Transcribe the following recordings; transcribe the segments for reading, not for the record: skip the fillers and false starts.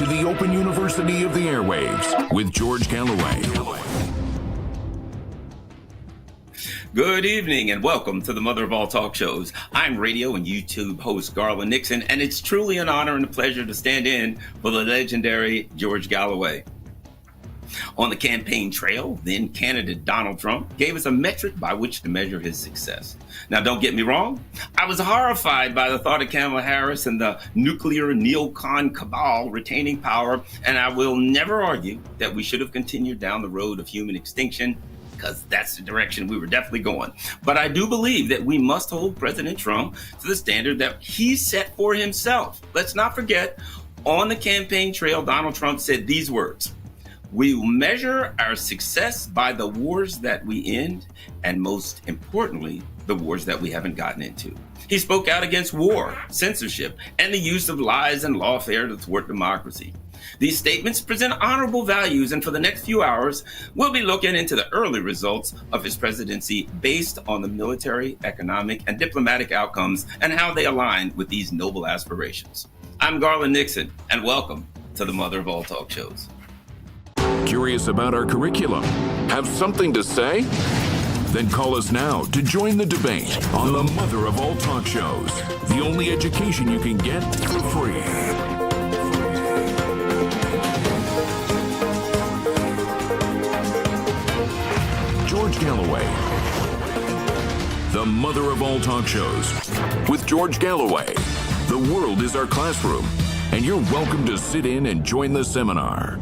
to the Open University of the Airwaves with George Galloway. Good evening and welcome to the mother of all talk shows. I'm radio and YouTube host Garland Nixon, and it's truly an honor and a pleasure to stand in for the legendary George Galloway. On the campaign trail, then candidate Donald Trump gave us a metric by which to measure his success. Now, don't get me wrong. I was horrified by the thought of Kamala Harris and the nuclear neocon cabal retaining power, and I will never argue that we should have continued down the road of human extinction, because that's the direction we were definitely going. But I do believe that we must hold President Trump to the standard that he set for himself. Let's not forget, on the campaign trail, Donald Trump said these words: "We will measure our success by the wars that we end, and most importantly, the wars that we haven't gotten into." He spoke out against war, censorship, and the use of lies and lawfare to thwart democracy. These statements present honorable values, and for the next few hours, we'll be looking into the early results of his presidency based on the military, economic, and diplomatic outcomes and how they align with these noble aspirations. I'm Garland Nixon, and welcome to the mother of all talk shows. Curious about our curriculum? Have something to say? Then call us now to join the debate on the mother of all talk shows, the only education you can get for free. George Galloway, the mother of all talk shows. With George Galloway, the world is our classroom, and you're welcome to sit in and join the seminar.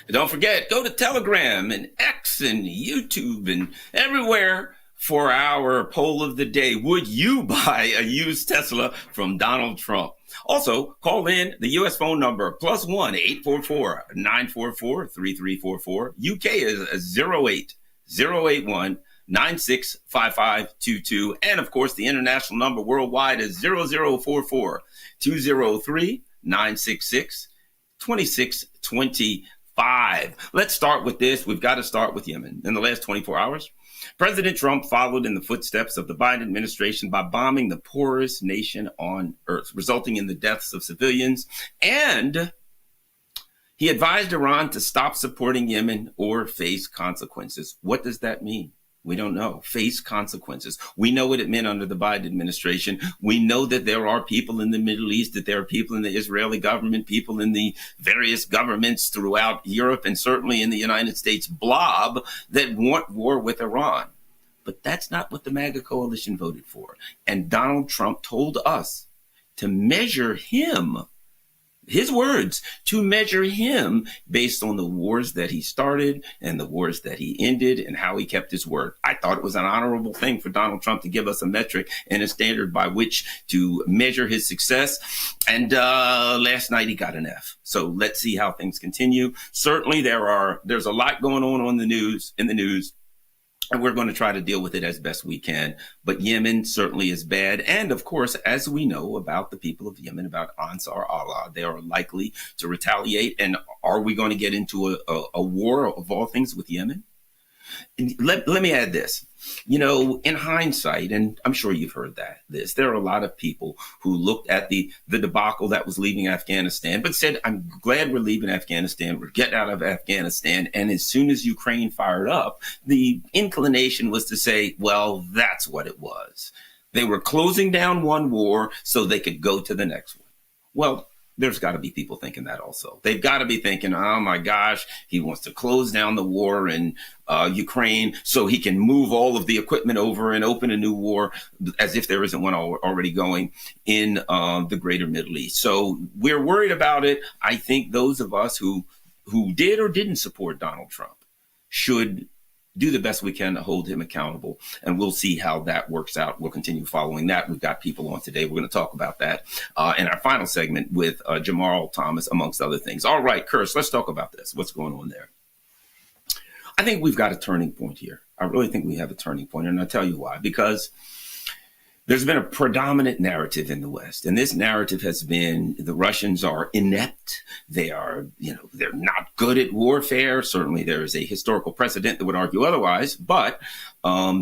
And don't forget, go to Telegram and X and YouTube and everywhere for our poll of the day. Would you buy a used Tesla from Donald Trump? Also, call in the U.S. phone number +1 844 944 3344. UK is 08 081 965522. And of course, the international number worldwide is 0044 203 966 2625. Let's start with this. We've got to start with Yemen. In the last 24 hours, President Trump followed in the footsteps of the Biden administration by bombing the poorest nation on earth, resulting in the deaths of civilians. And he advised Iran to stop supporting Yemen or face consequences. What does that mean? We don't know. Face consequences. We know what it meant under the Biden administration. We know that there are people in the Middle East, that there are people in the Israeli government, people in the various governments throughout Europe, and certainly in the United States blob that want war with Iran. But that's not what the MAGA coalition voted for. And Donald Trump told us to measure him, his words, to measure him based on the wars that he started and the wars that he ended and how he kept his word. I thought it was an honorable thing for Donald Trump to give us a metric and a standard by which to measure his success. And last night he got an F. So let's see how things continue. Certainly there's a lot going on in the news, and we're going to try to deal with it as best we can. But Yemen certainly is bad. And of course, as we know about the people of Yemen, about Ansar Allah, they are likely to retaliate. And are we going to get into a war of all things with Yemen? Let me add this. You know, in hindsight, and I'm sure you've heard this, there are a lot of people who looked at the debacle that was leaving Afghanistan, but said, I'm glad we're leaving Afghanistan. We're getting out of Afghanistan. And as soon as Ukraine fired up, the inclination was to say, well, that's what it was. They were closing down one war so they could go to the next one. Well, there's got to be people thinking that also. They've got to be thinking, oh my gosh, he wants to close down the war in Ukraine so he can move all of the equipment over and open a new war, as if there isn't one already going in the greater Middle East. So we're worried about it. I think those of us who did or didn't support Donald Trump should do the best we can to hold him accountable. And we'll see how that works out. We'll continue following that. We've got people on today. We're going to talk about that in our final segment with Jamarl Thomas, amongst other things. All right, Kursk, let's talk about this. What's going on there? I think we've got a turning point here. I really think we have a turning point, and I'll tell you why. Because there's been a predominant narrative in the West, and this narrative has been the Russians are inept. They are, they're not good at warfare. Certainly there is a historical precedent that would argue otherwise, but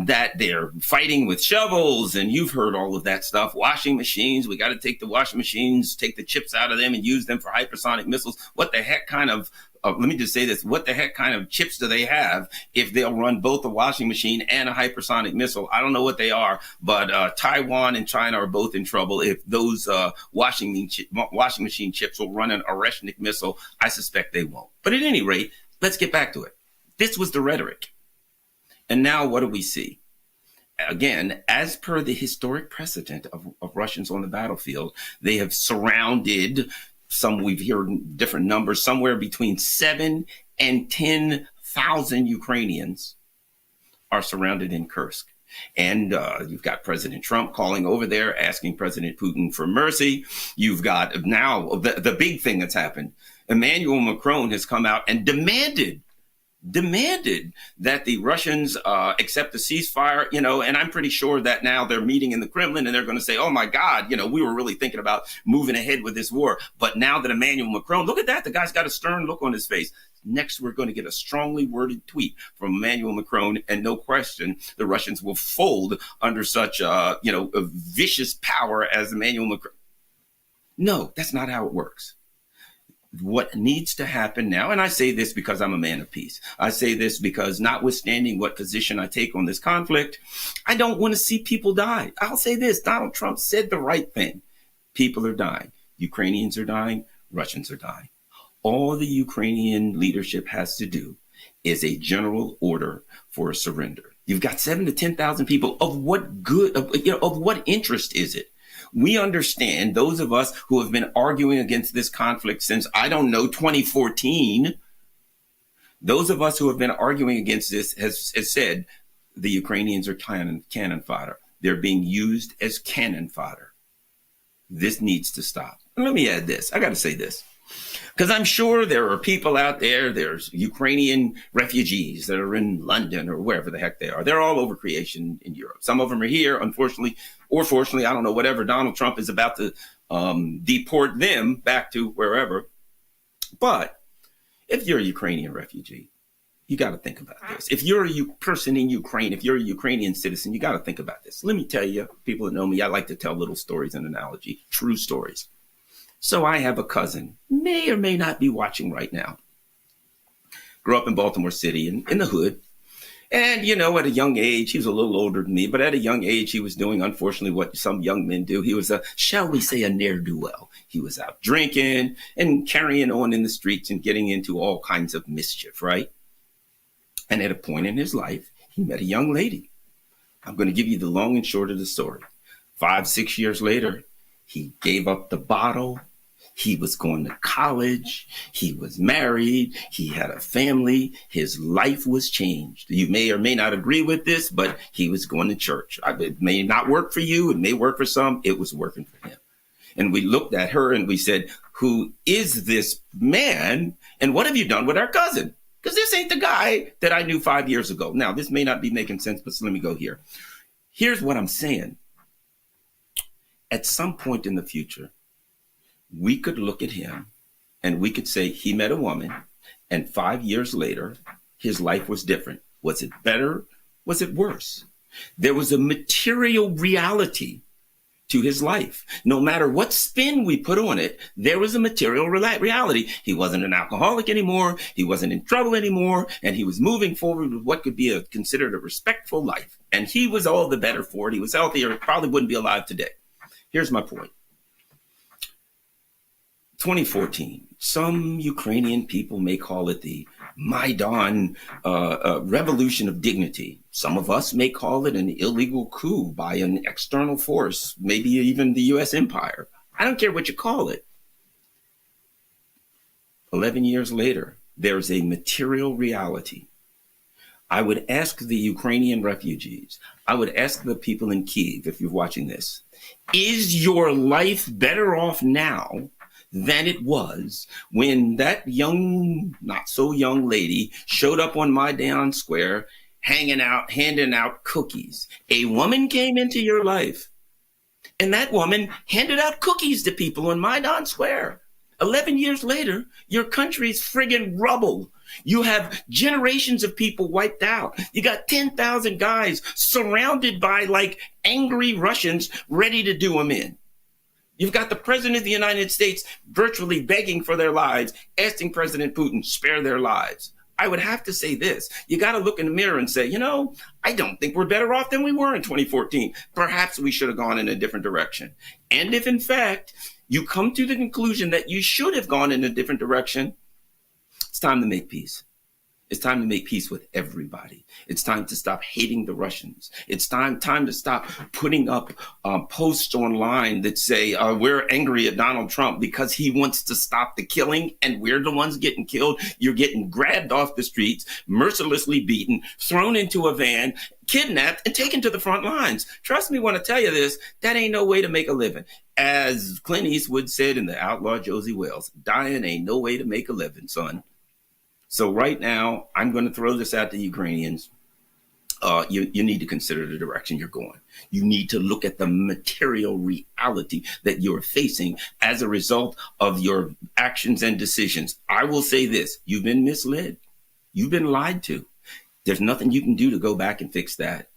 that they're fighting with shovels, and you've heard all of that stuff. Washing machines, we got to take the washing machines, take the chips out of them and use them for hypersonic missiles. What the heck kind of, let me just say this, what the heck kind of chips do they have if they'll run both a washing machine and a hypersonic missile? I don't know what they are, but Taiwan and China are both in trouble. If those washing machine chips will run an Oreshnik missile, I suspect they won't. But at any rate, let's get back to it. This was the rhetoric. And now what do we see? Again, as per the historic precedent of Russians on the battlefield, they have surrounded some, we've heard different numbers, somewhere between 7 and 10,000 Ukrainians are surrounded in Kursk. And you've got President Trump calling over there, asking President Putin for mercy. You've got now the big thing that's happened. Emmanuel Macron has come out and demanded that the Russians accept the ceasefire, and I'm pretty sure that now they're meeting in the Kremlin and they're going to say, oh my God, we were really thinking about moving ahead with this war. But now that Emmanuel Macron, look at that, the guy's got a stern look on his face. Next, we're going to get a strongly worded tweet from Emmanuel Macron, and no question, the Russians will fold under such, a vicious power as Emmanuel Macron. No, that's not how it works. What needs to happen now, and I say this because I'm a man of peace. I say this because notwithstanding what position I take on this conflict, I don't want to see people die. I'll say this, Donald Trump said the right thing. People are dying. Ukrainians are dying. Russians are dying. All the Ukrainian leadership has to do is a general order for a surrender. You've got 7 to 10,000 people. Of what good, of what interest is it? We understand, those of us who have been arguing against this conflict since, 2014, those of us who have been arguing against this has said the Ukrainians are cannon fodder. They're being used as cannon fodder. This needs to stop. And let me add this. I got to say this, because I'm sure there are people out there, there's Ukrainian refugees that are in London or wherever the heck they are. They're all over creation in Europe. Some of them are here, unfortunately, or fortunately, I don't know, whatever. Donald Trump is about to deport them back to wherever. But if you're a Ukrainian refugee, you got to think about this. If you're a person in Ukraine, if you're a Ukrainian citizen, you got to think about this. Let me tell you, people that know me, I like to tell little stories and analogy, true stories. So I have a cousin, may or may not be watching right now. Grew up in Baltimore City in the hood. And, at a young age, he was a little older than me, but at a young age, he was doing, unfortunately, what some young men do. He was shall we say, a ne'er-do-well. He was out drinking and carrying on in the streets and getting into all kinds of mischief, right? And at a point in his life, he met a young lady. I'm going to give you the long and short of the story. 5, 6 years later, he gave up the bottle. He was going to college. He was married. He had a family. His life was changed. You may or may not agree with this, but he was going to church. It may not work for you. It may work for some. It was working for him. And we looked at her and we said, who is this man? And what have you done with our cousin? Because this ain't the guy that I knew 5 years ago. Now, this may not be making sense, but let me go here. Here's what I'm saying. At some point in the future, we could look at him and we could say he met a woman and 5 years later, his life was different. Was it better? Was it worse? There was a material reality to his life. No matter what spin we put on it, there was a material reality. He wasn't an alcoholic anymore. He wasn't in trouble anymore. And he was moving forward with what could be considered a respectful life. And he was all the better for it. He was healthier. Probably wouldn't be alive today. Here's my point. 2014, some Ukrainian people may call it the Maidan revolution of dignity. Some of us may call it an illegal coup by an external force, maybe even the U.S. empire. I don't care what you call it. 11 years later, there's a material reality. I would ask the Ukrainian refugees, I would ask the people in Kyiv, if you're watching this, is your life better off now than it was when that young, not so young lady showed up on Maidan Square, handing out cookies? A woman came into your life, and that woman handed out cookies to people on Maidan Square. 11 years later, your country's friggin' rubble. You have generations of people wiped out. You got 10,000 guys surrounded by like angry Russians ready to do them in. You've got the president of the United States virtually begging for their lives, asking President Putin, spare their lives. I would have to say this. You got to look in the mirror and say, I don't think we're better off than we were in 2014. Perhaps we should have gone in a different direction. And if, in fact, you come to the conclusion that you should have gone in a different direction, it's time to make peace. It's time to make peace with everybody. It's time to stop hating the Russians. It's time to stop putting up posts online that say we're angry at Donald Trump because he wants to stop the killing and we're the ones getting killed. You're getting grabbed off the streets, mercilessly beaten, thrown into a van, kidnapped, and taken to the front lines. Trust me when I tell you this, that ain't no way to make a living. As Clint Eastwood said in The Outlaw Josie Wells, dying ain't no way to make a living, son. So right now, I'm going to throw this at the Ukrainians. You need to consider the direction you're going. You need to look at the material reality that you're facing as a result of your actions and decisions. I will say this. You've been misled. You've been lied to. There's nothing you can do to go back and fix that.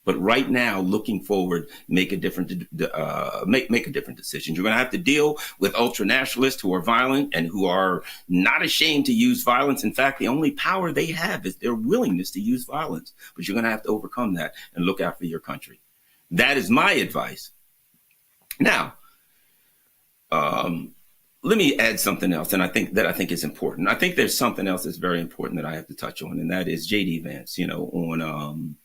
But right now, looking forward, make a different decision. You're going to have to deal with ultranationalists who are violent and who are not ashamed to use violence. In fact, the only power they have is their willingness to use violence. But you're going to have to overcome that and look after your country. That is my advice. Now, let me add something else, and I think is important. I think there's something else that's very important that I have to touch on, and that is J.D. Vance. On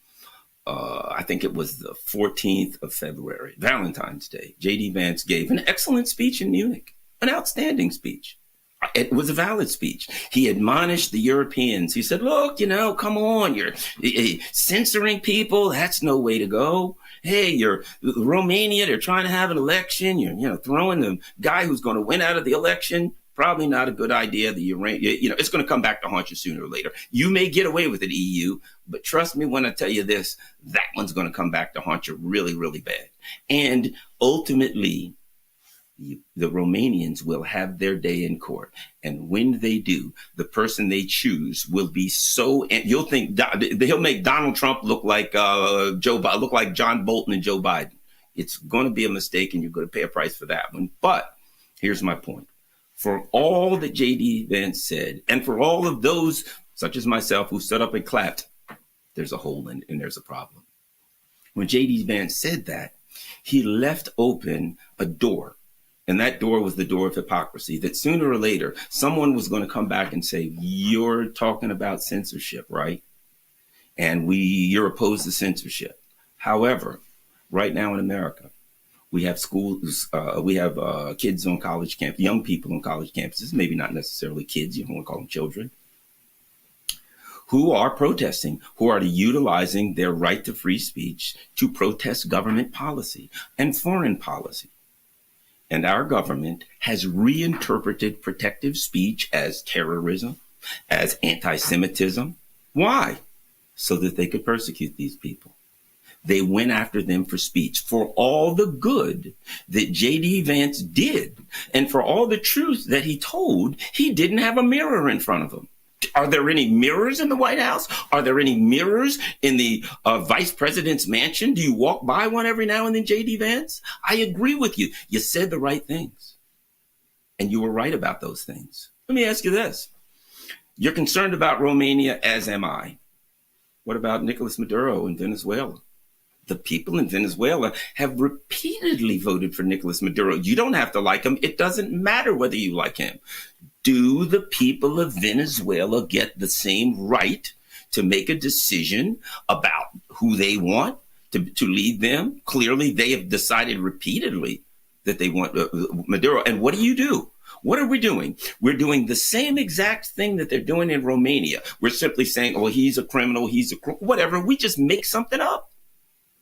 I think it was the 14th of February, Valentine's Day. J.D. Vance gave an excellent speech in Munich, an outstanding speech. It was a valid speech. He admonished the Europeans. He said, look, come on, you're censoring people. That's no way to go. Hey, you're Romania. They're trying to have an election. You're throwing the guy who's going to win out of the election. Probably not a good idea. It's going to come back to haunt you sooner or later. You may get away with it, EU, but trust me when I tell you this, that one's going to come back to haunt you really, really bad. And ultimately, the Romanians will have their day in court. And when they do, the person they choose will be and you'll think he'll make Donald Trump look like look like John Bolton and Joe Biden. It's going to be a mistake and you're going to pay a price for that one. But here's my point. For all that J.D. Vance said, and for all of those, such as myself, who stood up and clapped, there's a hole and there's a problem. When J.D. Vance said that, he left open a door, and that door was the door of hypocrisy, that sooner or later, someone was going to come back and say, you're talking about censorship, right? And you're opposed to censorship. However, right now in America, we have schools, we have kids on college camp, young people on college campuses, maybe not necessarily kids, you don't want to call them children, who are protesting, who are utilizing their right to free speech to protest government policy and foreign policy. And our government has reinterpreted protective speech as terrorism, as anti-Semitism. Why? So that they could persecute these people. They went after them for speech, for all the good that J.D. Vance did, and for all the truth that he told. He didn't have a mirror in front of him. Are there any mirrors in the White House? Are there any mirrors in the vice president's mansion? Do you walk by one every now and then, J.D. Vance? I agree with you. You said the right things, and you were right about those things. Let me ask you this. You're concerned about Romania, as am I. What about Nicolai Maduro in Venezuela? The people in Venezuela have repeatedly voted for Nicolai Maduro. You don't have to like him. It doesn't matter whether you like him. Do the people of Venezuela get the same right to make a decision about who they want to lead them? Clearly, they have decided repeatedly that they want Maduro. And what do? What are we doing? We're doing the same exact thing that they're doing in Romania. We're simply saying, oh, he's a criminal, he's a whatever. We just make something up.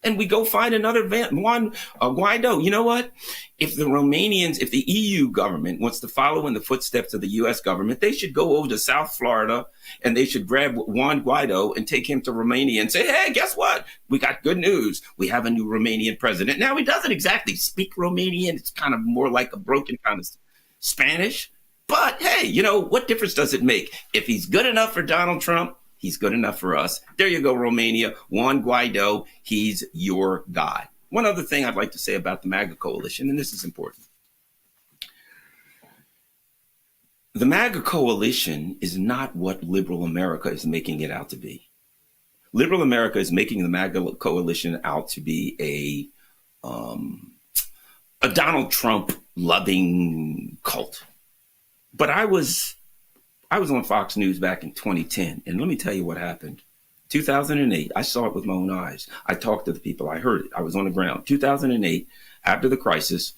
And we go find another Juan Guaido. You know what? If the EU government wants to follow in the footsteps of the U.S. government, they should go over to South Florida and they should grab Juan Guaido and take him to Romania and say, hey, guess what? We got good news. We have a new Romanian president. Now, he doesn't exactly speak Romanian. It's kind of more like a broken kind of Spanish. But hey, you know, what difference does it make? If he's good enough for Donald Trump, he's good enough for us. There you go, Romania. Juan Guaido, he's your guy. One other thing I'd like to say about the MAGA coalition, and this is important. The MAGA coalition is not what liberal America is making it out to be. Liberal America is making the MAGA coalition out to be a Donald Trump loving cult. But I was on Fox News back in 2010, and let me tell you what happened. 2008, I saw it with my own eyes. I talked to the people. I heard it. I was on the ground. 2008, after the crisis,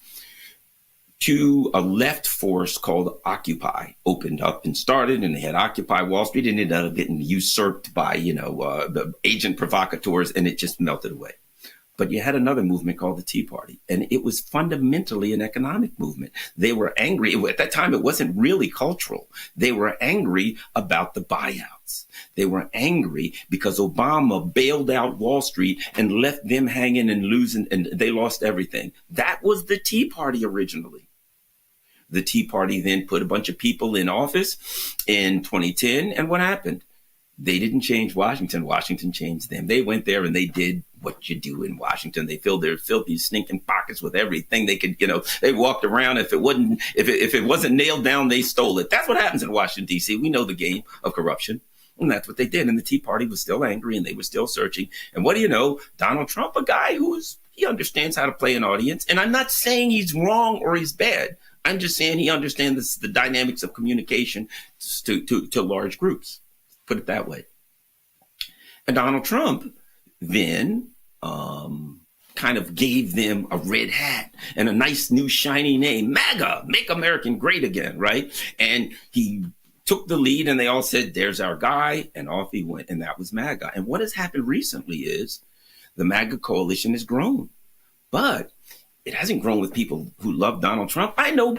a left force called Occupy opened up and started, and they had Occupy Wall Street, and it ended up getting usurped by, the agent provocateurs, and it just melted away. But you had another movement called the Tea Party, and it was fundamentally an economic movement. They were angry. At that time, it wasn't really cultural. They were angry about the buyouts. They were angry because Obama bailed out Wall Street and left them hanging and losing, and they lost everything. That was the Tea Party originally. The Tea Party then put a bunch of people in office in 2010, and what happened? They didn't change Washington. Washington changed them. They went there and they did what you do in Washington. They filled their filthy, stinking pockets with everything they could. They walked around. If it wasn't nailed down, they stole it. That's what happens in Washington, D.C. We know the game of corruption. And that's what they did. And the Tea Party was still angry and they were still searching. And what do you know? Donald Trump, a guy he understands how to play an audience. And I'm not saying he's wrong or he's bad. I'm just saying he understands the dynamics of communication to large groups. Put it that way. And Donald Trump then kind of gave them a red hat and a nice new shiny name, MAGA, Make American Great Again, right? And he took the lead and they all said, there's our guy, and off he went, and that was MAGA. And what has happened recently is the MAGA coalition has grown, but it hasn't grown with people who love Donald Trump. I know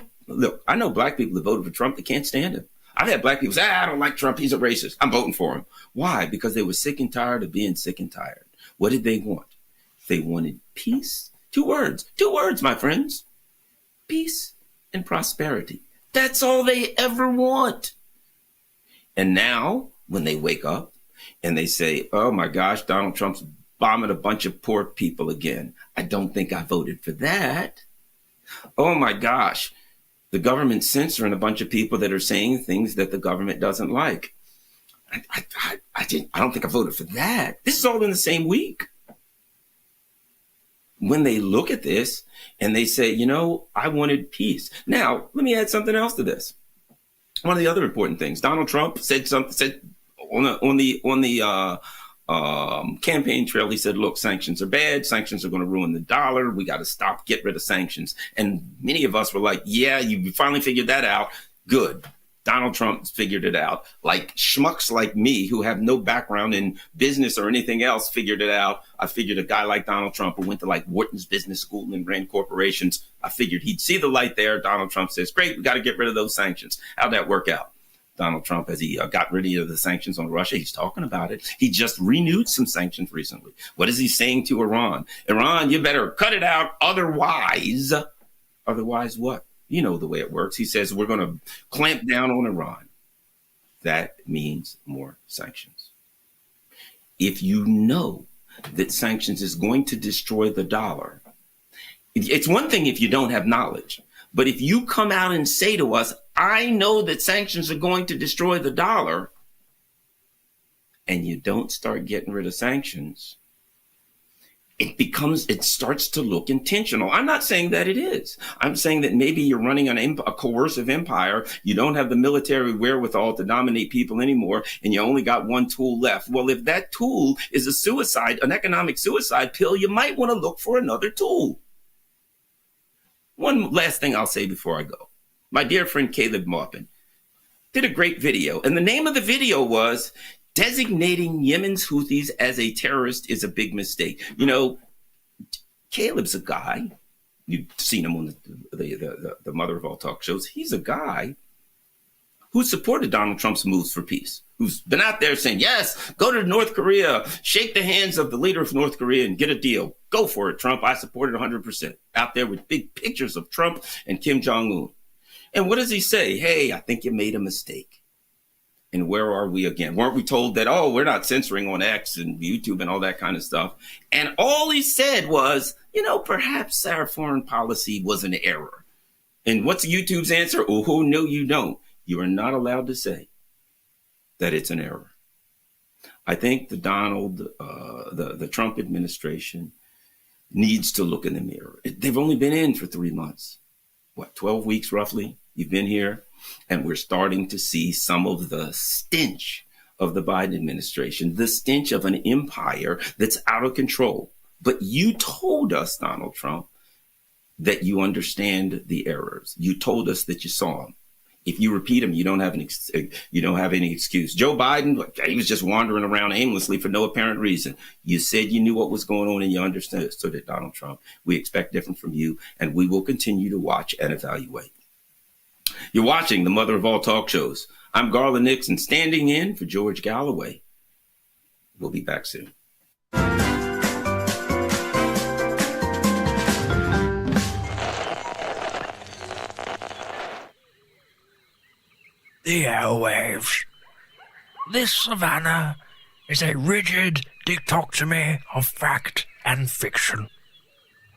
black people that voted for Trump that can't stand him. I've had black people say, I don't like Trump. He's a racist. I'm voting for him. Why? Because they were sick and tired of being sick and tired. What did they want? They wanted peace. Two words, my friends. Peace and prosperity. That's all they ever want. And now when they wake up and they say, oh my gosh, Donald Trump's bombing a bunch of poor people again. I don't think I voted for that. Oh my gosh. The government censoring a bunch of people that are saying things that the government doesn't like. I don't think I voted for that. This is all in the same week. When they look at this and they say, I wanted peace. Now, let me add something else to this. One of the other important things, Donald Trump said on the campaign trail, he said, look, sanctions are bad. Sanctions are going to ruin the dollar. We got to get rid of sanctions. And many of us were like, yeah, you finally figured that out. Good. Donald Trump figured it out. Like schmucks like me who have no background in business or anything else figured it out. I figured a guy like Donald Trump who went to like Wharton's Business School and ran corporations, I figured he'd see the light there. Donald Trump says, great, we got to get rid of those sanctions. How'd that work out? Donald Trump, as he got rid of the sanctions on Russia, he's talking about it. He just renewed some sanctions recently. What is he saying to Iran? Iran, you better cut it out. Otherwise what? You know the way it works. He says, we're going to clamp down on Iran. That means more sanctions. If you know that sanctions is going to destroy the dollar, it's one thing if you don't have knowledge. But if you come out and say to us, I know that sanctions are going to destroy the dollar, and you don't start getting rid of sanctions, it starts to look intentional. I'm not saying that it is. I'm saying that maybe you're running a coercive empire. You don't have the military wherewithal to dominate people anymore, and you only got one tool left. Well, if that tool is an economic suicide pill, you might want to look for another tool. One last thing I'll say before I go. My dear friend Caleb Maupin did a great video, and the name of the video was Designating Yemen's Houthis as a Terrorist is a Big Mistake. Caleb's a guy, you've seen him on the mother of all talk shows. He's a guy who supported Donald Trump's moves for peace, who's been out there saying, yes, go to North Korea, shake the hands of the leader of North Korea and get a deal. Go for it, Trump. I support it 100%. Out there with big pictures of Trump and Kim Jong-un. And what does he say? Hey, I think you made a mistake. And where are we again? Weren't we told that, oh, we're not censoring on X and YouTube and all that kind of stuff? And all he said was, perhaps our foreign policy was an error. And what's YouTube's answer? Oh, no, you don't. You are not allowed to say that it's an error. I think the Trump administration needs to look in the mirror. They've only been in for 3 months. 12 weeks roughly? You've been here. And we're starting to see some of the stench of the Biden administration, the stench of an empire that's out of control. But you told us, Donald Trump, that you understand the errors. You told us that you saw them. If you repeat them, you don't have any excuse. Joe Biden, he was just wandering around aimlessly for no apparent reason. You said you knew what was going on and you understood. So did Donald Trump. We expect different from you, and we will continue to watch and evaluate. You're watching the mother of all talk shows. I'm Garland Nixon, standing in for George Galloway. We'll be back soon. The airwaves. This savannah is a rigid dichotomy of fact and fiction.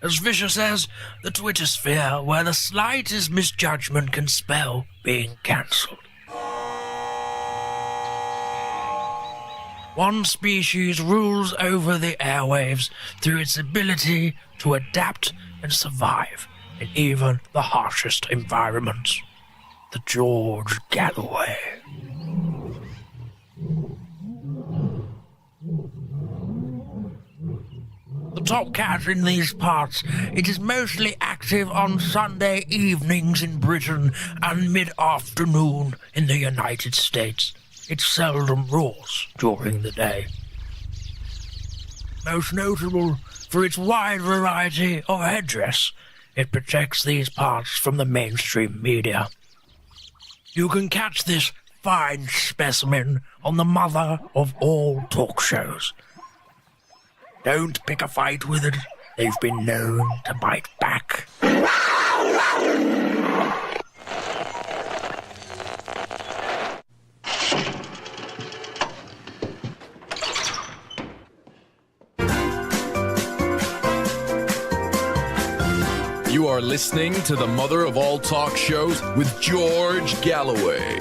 As Fisher says, the Twitter sphere where the slightest misjudgment can spell being cancelled. One species rules over the airwaves through its ability to adapt and survive in even the harshest environments. The George Galloway. The top cat in these parts, it is mostly active on Sunday evenings in Britain and mid-afternoon in the United States. It seldom roars during the day. Most notable for its wide variety of headdress, it protects these parts from the mainstream media. You can catch this fine specimen on the mother of all talk shows. Don't pick a fight with it. They've been known to bite back. You are listening to the mother of all talk shows with George Galloway.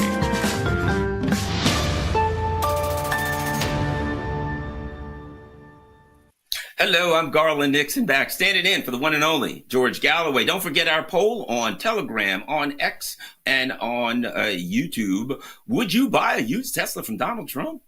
Hello, I'm Garland Nixon, back standing in for the one and only George Galloway. Don't forget our poll on Telegram, on X, and on YouTube. Would you buy a used Tesla from Donald Trump?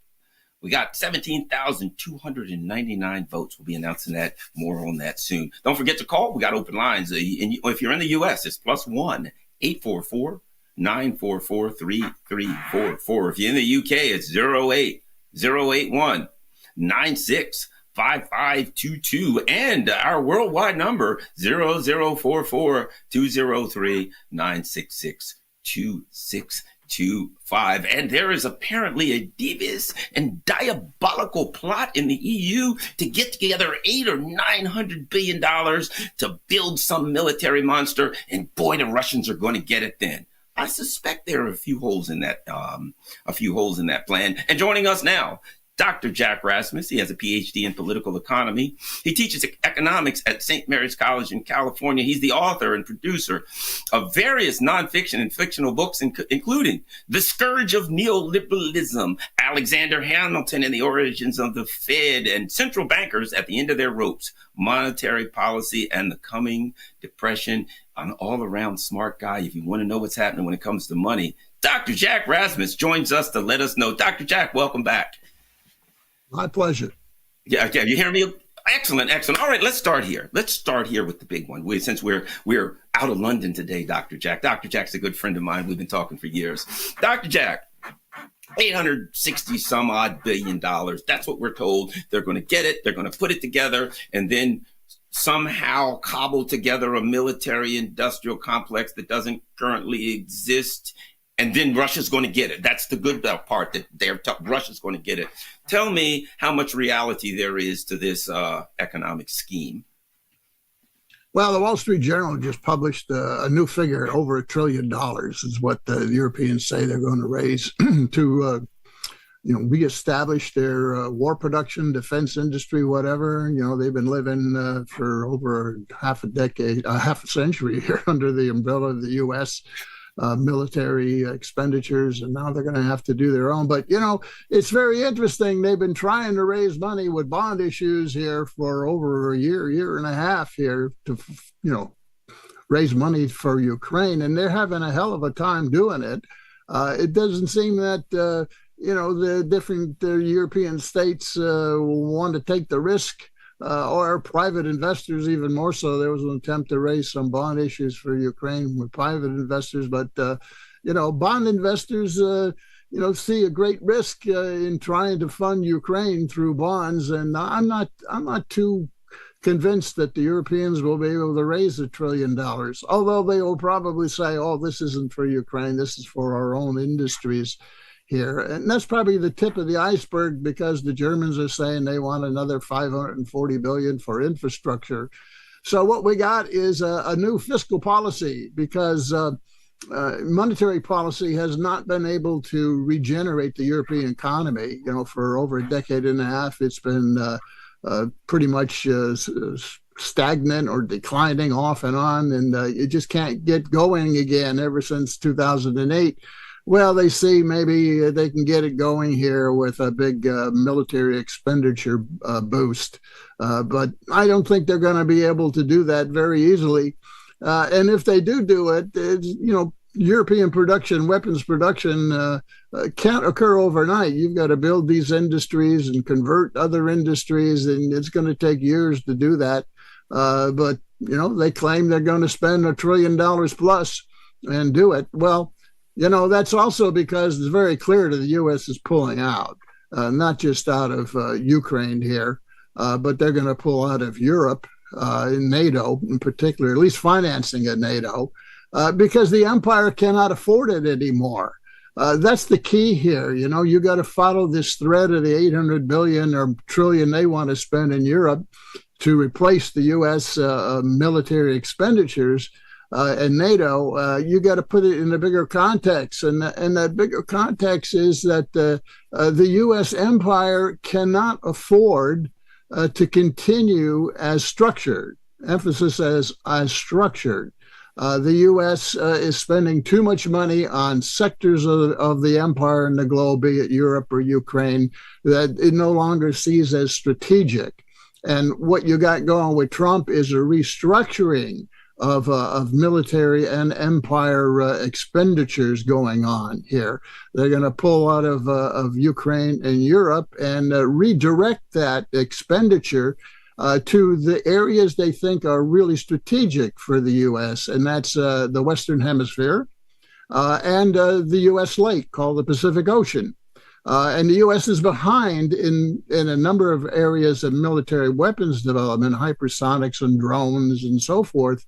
We got 17,299 votes. We'll be announcing that, more on that soon. Don't forget to call. We got open lines. If you're in the U.S., it's +1 844 944 3344. If you're in the UK, it's 08 081 965522, and our worldwide number 0044 203 96626. 25. And there is apparently a devious and diabolical plot in the EU to get together $800 or $900 billion to build some military monster. And boy, the Russians are going to get it then. I suspect there are a few holes in that plan. And joining us now, Dr. Jack Rasmus. He has a PhD in political economy. He teaches economics at St. Mary's College in California. He's the author and producer of various nonfiction and fictional books, including The Scourge of Neoliberalism, Alexander Hamilton and the Origins of the Fed, and Central Bankers at the End of Their Ropes, Monetary Policy and the Coming Depression. An all-around smart guy. If you want to know what's happening when it comes to money, Dr. Jack Rasmus joins us to let us know. Dr. Jack, welcome back. My pleasure. Yeah, you hear me? Excellent. All right, let's start here. Let's start here with the big one. Since we're out of London today, Dr. Jack. Dr. Jack's a good friend of mine. We've been talking for years. Dr. Jack, $860 some odd billion. That's what we're told. They're going to get it. They're going to put it together and then somehow cobble together a military industrial complex that doesn't currently exist. And then Russia's going to get it. That's the good part, that Russia's going to get it. Tell me how much reality there is to this economic scheme. Well, the Wall Street Journal just published a new figure, over $1 trillion is what the Europeans say they're going to raise to, reestablish their war production, defense industry, whatever. They've been living for over half a century here under the umbrella of the U.S. Military expenditures, and now they're going to have to do their own. But, it's very interesting. They've been trying to raise money with bond issues here for over a year and a half here to, raise money for Ukraine, and they're having a hell of a time doing it. It doesn't seem that, the different European states want to take the risk. Or private investors, even more so. There was an attempt to raise some bond issues for Ukraine with private investors, but bond investors, see a great risk in trying to fund Ukraine through bonds, and I'm not too convinced that the Europeans will be able to raise $1 trillion. Although they will probably say, "Oh, this isn't for Ukraine. This is for our own industries." Here. And that's probably the tip of the iceberg, because the Germans are saying they want another $540 billion for infrastructure. So what we got is a new fiscal policy, because monetary policy has not been able to regenerate the European economy. For over a decade and a half, it's been pretty much stagnant or declining off and on, and it just can't get going again ever since 2008. Well, they see maybe they can get it going here with a big military expenditure boost. But I don't think they're going to be able to do that very easily. And if they do it, European production, weapons production can't occur overnight. You've got to build these industries and convert other industries, and it's going to take years to do that. But, they claim they're going to spend $1 trillion plus and do it. Well, that's also because it's very clear that the U.S. is pulling out, not just out of Ukraine here, but they're going to pull out of Europe, in NATO in particular, at least financing at NATO, because the empire cannot afford it anymore. That's the key here. You got to follow this thread of the 800 billion or trillion they want to spend in Europe to replace the U.S. Military expenditures. And NATO, you got to put it in a bigger context. And that bigger context is that the U.S. empire cannot afford to continue as structured, emphasis as structured. The U.S. is spending too much money on sectors of the empire and the globe, be it Europe or Ukraine, that it no longer sees as strategic. And what you got going with Trump is a restructuring of military and empire expenditures going on here. They're going to pull out of Ukraine and Europe and redirect that expenditure to the areas they think are really strategic for the U.S., and that's the Western Hemisphere and the U.S. lake called the Pacific Ocean. And the U.S. is behind in a number of areas of military weapons development, hypersonics and drones and so forth.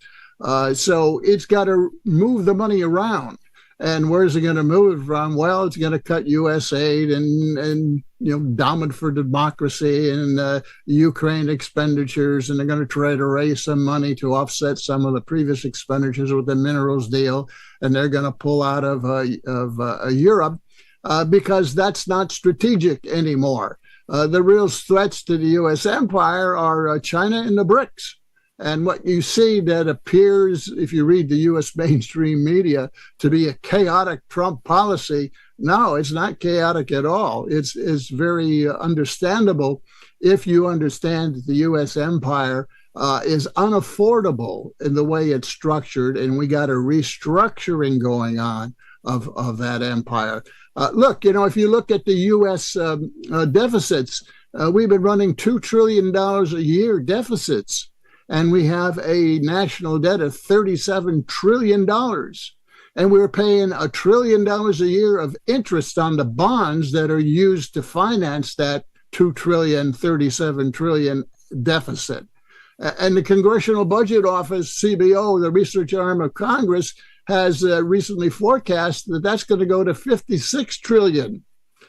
So it's got to move the money around. And where's it going to move it from? Well, it's going to cut U.S. aid and endowment for democracy and Ukraine expenditures, and they're going to try to raise some money to offset some of the previous expenditures with the minerals deal, and they're going to pull out of Europe because that's not strategic anymore. The real threats to the U.S. empire are China and the BRICS. And what you see that appears, if you read the U.S. mainstream media, to be a chaotic Trump policy, no, it's not chaotic at all. It's very understandable if you understand that the U.S. empire is unaffordable in the way it's structured, and we got a restructuring going on of that empire. Look, if you look at the U.S. Deficits, we've been running $2 trillion a year deficits. And we have a national debt of $37 trillion. And we're paying $1 trillion a year of interest on the bonds that are used to finance that $2 trillion, $37 trillion deficit. And the Congressional Budget Office, CBO, the research arm of Congress, has recently forecast that that's going to go to $56 trillion.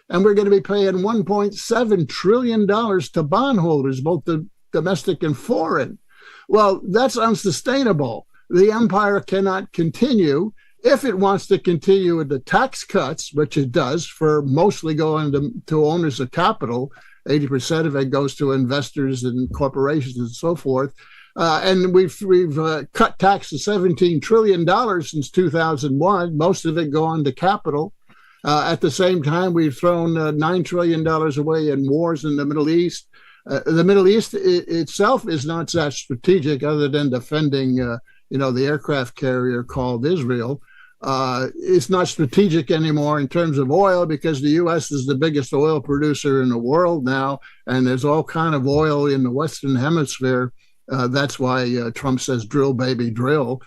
And we're going to be paying $1.7 trillion to bondholders, both the domestic and foreign. Well, that's unsustainable. The empire cannot continue. If it wants to continue with the tax cuts, which it does, for mostly going to owners of capital, 80% of it goes to investors and corporations and so forth. And we've cut taxes $17 trillion since 2001, most of it going to capital. At the same time, we've thrown $9 trillion away in wars in the Middle East. The Middle East itself is not that strategic other than defending, the aircraft carrier called Israel. It's not strategic anymore in terms of oil because the U.S. is the biggest oil producer in the world now, and there's all kind of oil in the Western Hemisphere. That's why Trump says drill, baby, drill.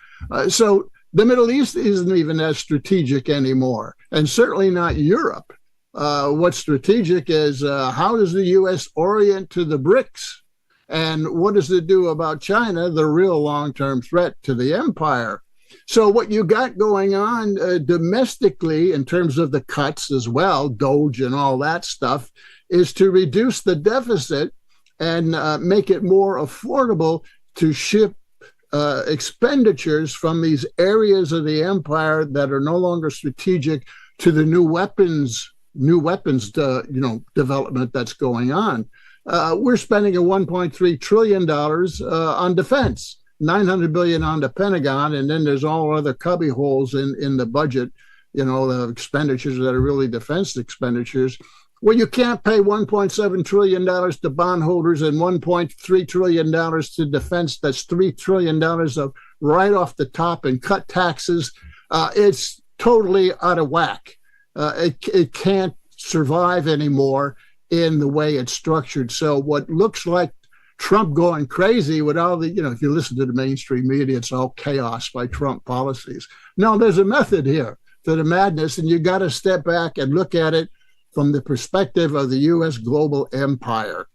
So the Middle East isn't even as strategic anymore, and certainly not Europe. What's strategic is how does the U.S. orient to the BRICS? And what does it do about China, the real long-term threat to the empire? So what you got going on domestically in terms of the cuts as well, Doge and all that stuff, is to reduce the deficit and make it more affordable to ship expenditures from these areas of the empire that are no longer strategic to the new weapons development that's going on. We're spending a $1.3 trillion on defense. 900 billion on the Pentagon, and then there's all other cubby holes in the budget, the expenditures that are really defense expenditures. Well, you can't pay $1.7 trillion to bondholders and $1.3 trillion to defense. That's $3 trillion of right off the top and cut taxes. It's totally out of whack. It can't survive anymore in the way it's structured. So what looks like Trump going crazy with all the, if you listen to the mainstream media, it's all chaos by Trump policies. No, there's a method here to the madness, and you got to step back and look at it from the perspective of the U.S. global empire.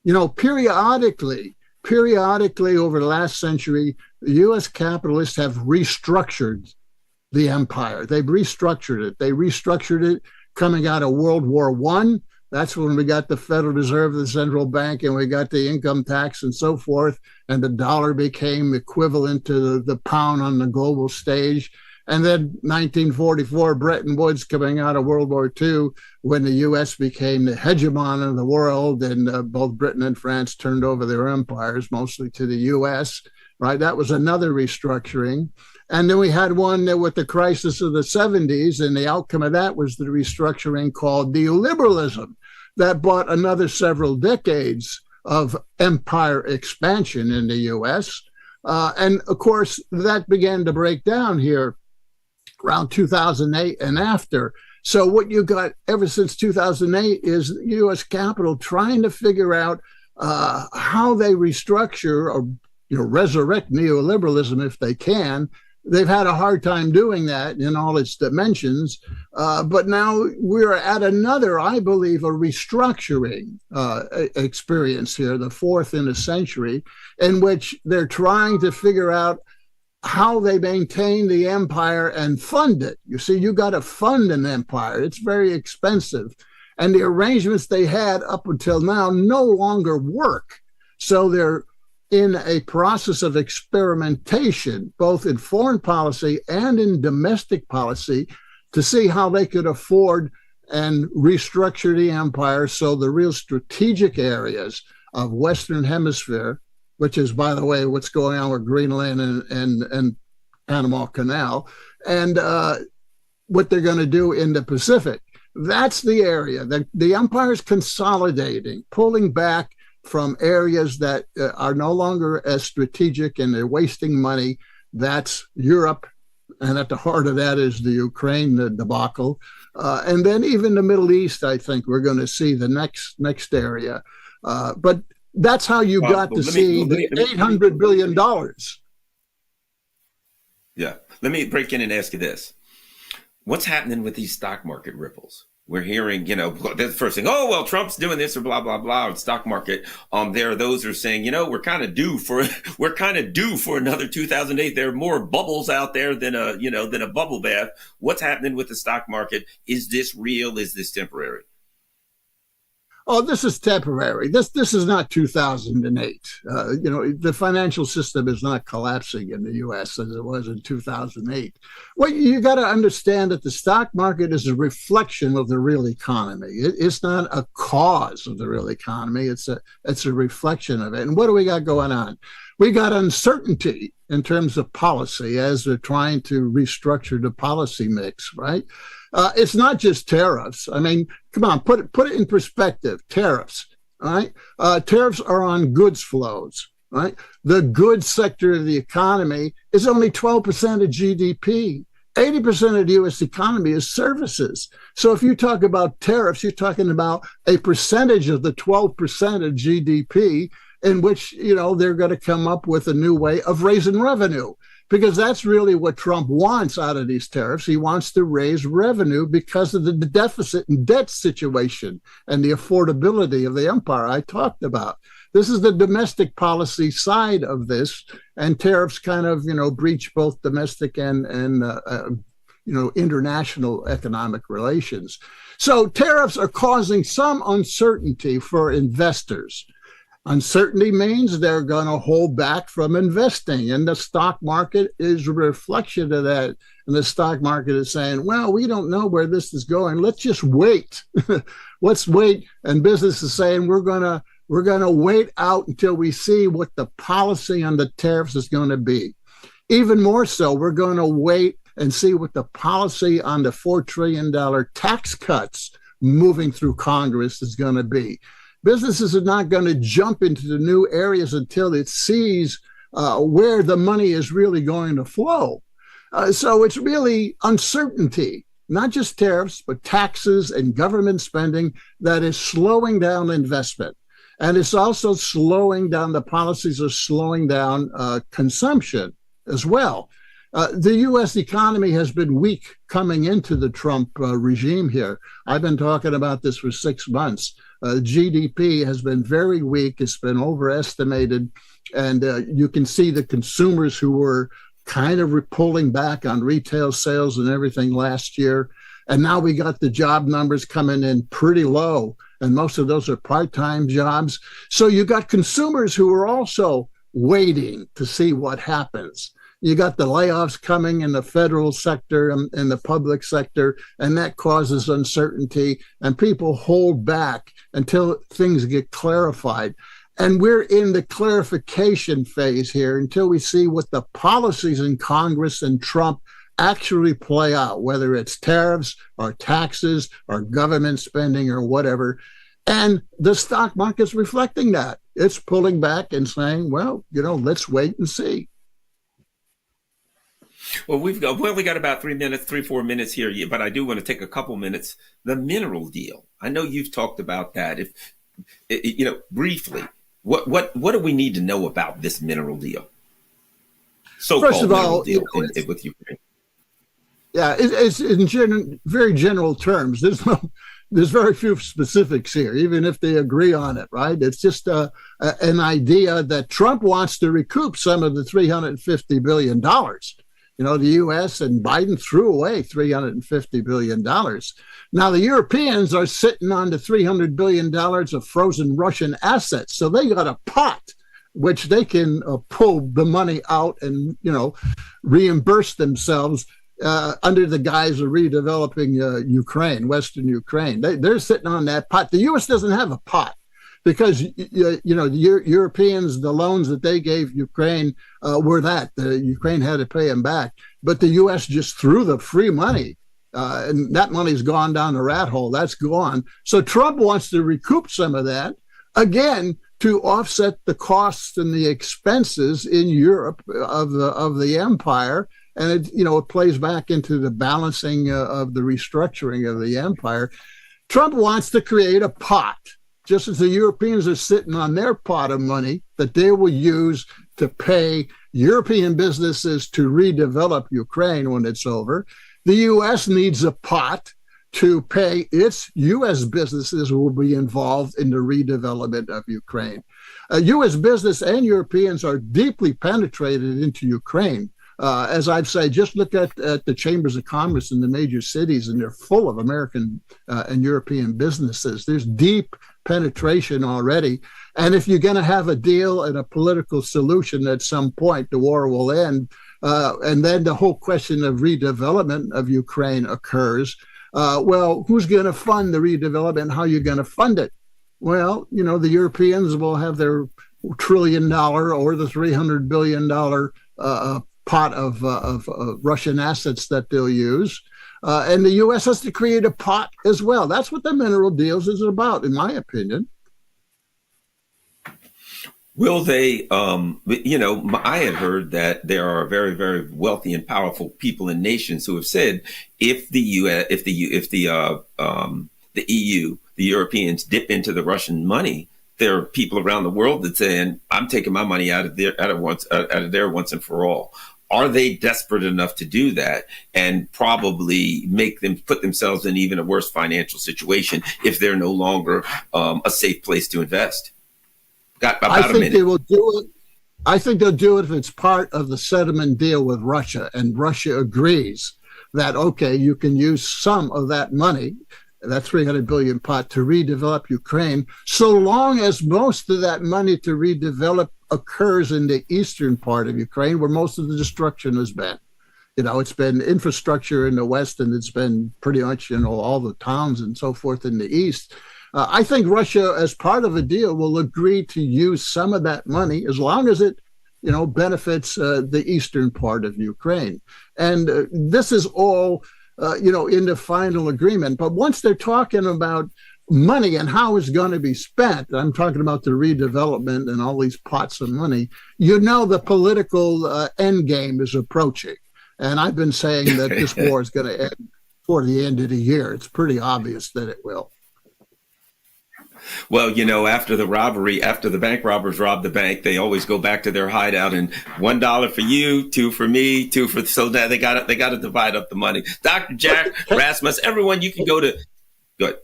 Periodically over the last century, the U.S. capitalists have restructured the empire. They've restructured it. They restructured it coming out of World War I. That's when we got the Federal Reserve, the central bank, and we got the income tax and so forth. And the dollar became equivalent to the pound on the global stage. And then 1944, Bretton Woods coming out of World War II, when the U.S. became the hegemon of the world, and both Britain and France turned over their empires, mostly to the U.S., right? That was another restructuring. And then we had one with the crisis of the 70s, and the outcome of that was the restructuring called neoliberalism that brought another several decades of empire expansion in the U.S. And of course, that began to break down here around 2008 and after. So what you got ever since 2008 is U.S. capital trying to figure out how they restructure or resurrect neoliberalism if they can. They've had a hard time doing that in all its dimensions, but now we're at another, I believe, a restructuring experience here, the fourth in a century, in which they're trying to figure out how they maintain the empire and fund it. You see, you got to fund an empire. It's very expensive. And the arrangements they had up until now no longer work. So they're in a process of experimentation, both in foreign policy and in domestic policy, to see how they could afford and restructure the empire so the real strategic areas of Western Hemisphere, which is, by the way, what's going on with Greenland and Panama Canal, and what they're going to do in the Pacific. That's the area that the empire is consolidating, pulling back from areas that are no longer as strategic and they're wasting money. That's Europe. And at the heart of that is the Ukraine debacle. And then even the Middle East, I think we're going to see the next area. But that's how you got to see the $800 billion. Yeah. Let me break in and ask you this. What's happening with these stock market ripples? We're hearing, that's the first thing. Oh, well, Trump's doing this or blah, blah, blah. Or stock market. There are those who are saying, we're kind of due for another 2008. There are more bubbles out there than a bubble bath. What's happening with the stock market? Is this real? Is this temporary? Oh, this is temporary. This is not 2008. The financial system is not collapsing in the U.S. as it was in 2008. Well, you got to understand that the stock market is a reflection of the real economy. It's not a cause of the real economy. It's a reflection of it. And what do we got going on? We got uncertainty in terms of policy as they're trying to restructure the policy mix, right? It's not just tariffs. I mean, come on, put it in perspective. Tariffs, right? Tariffs are on goods flows, right? The goods sector of the economy is only 12% of GDP. 80% of the U.S. economy is services. So if you talk about tariffs, you're talking about a percentage of the 12% of GDP in which, they're going to come up with a new way of raising revenue. Because that's really what Trump wants out of these tariffs. He wants to raise revenue because of the deficit and debt situation and the affordability of the empire I talked about. This is the domestic policy side of this, and tariffs kind of, breach both domestic and international economic relations. So tariffs are causing some uncertainty for investors. Uncertainty means they're going to hold back from investing, and the stock market is a reflection of that. And the stock market is saying, well, we don't know where this is going. Let's just wait. Let's wait. And business is saying, we're going to wait out until we see what the policy on the tariffs is going to be. Even more so, we're going to wait and see what the policy on the $4 trillion tax cuts moving through Congress is going to be. Businesses are not going to jump into the new areas until it sees where the money is really going to flow. So it's really uncertainty, not just tariffs, but taxes and government spending that is slowing down investment. And it's also slowing down, the policies are slowing down consumption as well. The U.S. economy has been weak coming into the Trump regime here. I've been talking about this for 6 months. GDP has been very weak. It's been overestimated. And you can see the consumers who were kind of pulling back on retail sales and everything last year. And now we got the job numbers coming in pretty low. And most of those are part-time jobs. So you got consumers who are also waiting to see what happens. You got the layoffs coming in the federal sector and the public sector, and that causes uncertainty, and people hold back until things get clarified. And we're in the clarification phase here until we see what the policies in Congress and Trump actually play out, whether it's tariffs or taxes or government spending or whatever. And the stock market's reflecting that. It's pulling back and saying, well, let's wait and see. Well, we only got about 4 minutes here, but I do want to take a couple minutes. The mineral deal. I know you've talked about that. Briefly, what do we need to know about this mineral deal? First of all, deal with Ukraine. Yeah, it's in very general terms. There's very few specifics here, even if they agree on it, right? It's just an idea that Trump wants to recoup some of the $350 billion. The U.S. and Biden threw away $350 billion. Now, the Europeans are sitting on the $300 billion of frozen Russian assets. So they got a pot which they can pull the money out and, reimburse themselves under the guise of redeveloping Ukraine, Western Ukraine. They're sitting on that pot. The U.S. doesn't have a pot. Because, the Europeans, the loans that they gave Ukraine were that. The Ukraine had to pay them back. But the U.S. just threw the free money. And that money's gone down the rat hole. That's gone. So Trump wants to recoup some of that, again, to offset the costs and the expenses in Europe of the empire. And, it plays back into the balancing of the restructuring of the empire. Trump wants to create a pot. Just as the Europeans are sitting on their pot of money that they will use to pay European businesses to redevelop Ukraine when it's over, the U.S. needs a pot to pay its U.S. businesses who will be involved in the redevelopment of Ukraine. U.S. business and Europeans are deeply penetrated into Ukraine. As I've said, just look at the chambers of commerce in the major cities, and they're full of American and European businesses. There's deep penetration already. And if you're going to have a deal and a political solution at some point, the war will end. And then the whole question of redevelopment of Ukraine occurs. Well, who's going to fund the redevelopment? How are you going to fund it? Well, the Europeans will have their $1 trillion or the $300 billion pot of Russian assets that they'll use. And the U.S. has to create a pot as well. That's what the mineral deals is about, in my opinion. Will they, I had heard that there are very, very wealthy and powerful people and nations who have said if the EU, the Europeans dip into the Russian money, there are people around the world that saying, I'm taking my money out of there once and for all. Are they desperate enough to do that and probably make them put themselves in even a worse financial situation if they're no longer a safe place to invest? I think they will do it. I think they'll do it if it's part of the settlement deal with Russia, and Russia agrees that, okay, you can use some of that money, that 300 billion pot, to redevelop Ukraine, so long as most of that money to redevelop occurs in the eastern part of Ukraine, where most of the destruction has been. It's been infrastructure in the west, and it's been pretty much, all the towns and so forth in the east. I think Russia, as part of a deal, will agree to use some of that money as long as it, benefits the eastern part of Ukraine. And this is all, in the final agreement. But once they're talking about money and how it's going to be spent, I'm talking about the redevelopment and all these pots of money, the political end game is approaching. And I've been saying that this war is going to end before the end of the year. It's pretty obvious that it will. Well, after the bank robbers rob the bank, they always go back to their hideout and $1 for you, 2 for me, 2 for, so that they got to divide up the money. Dr. Jack Rasmus, everyone, you can go to, good.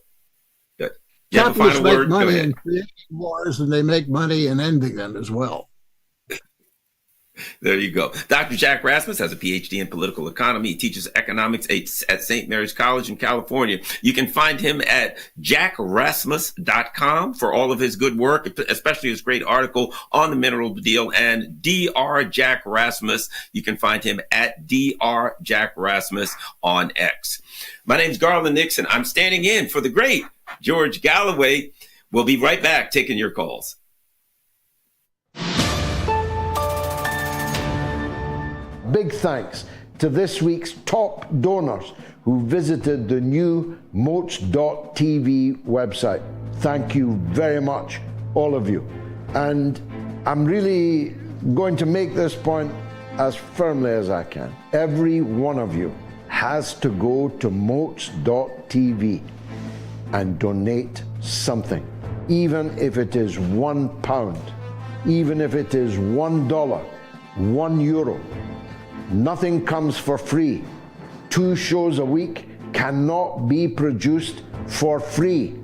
You have a final word? Money in creating wars, and they make money in ending them as well. There you go. Dr. Jack Rasmus has a PhD in political economy. He teaches economics at St. Mary's College in California. You can find him at jackrasmus.com for all of his good work, especially his great article on the mineral deal. And Dr. Jack Rasmus, you can find him at Dr. Jack Rasmus on X. My name's Garland Nixon. I'm standing in for the great George Galloway. We'll be right back taking your calls. Big thanks to this week's top donors who visited the new MOATS.tv website. Thank you very much, all of you. And I'm really going to make this point as firmly as I can. Every one of you has to go to MOATS.tv and donate something, even if it is £1, even if it is $1, €1. Nothing comes for free. 2 shows a week cannot be produced for free.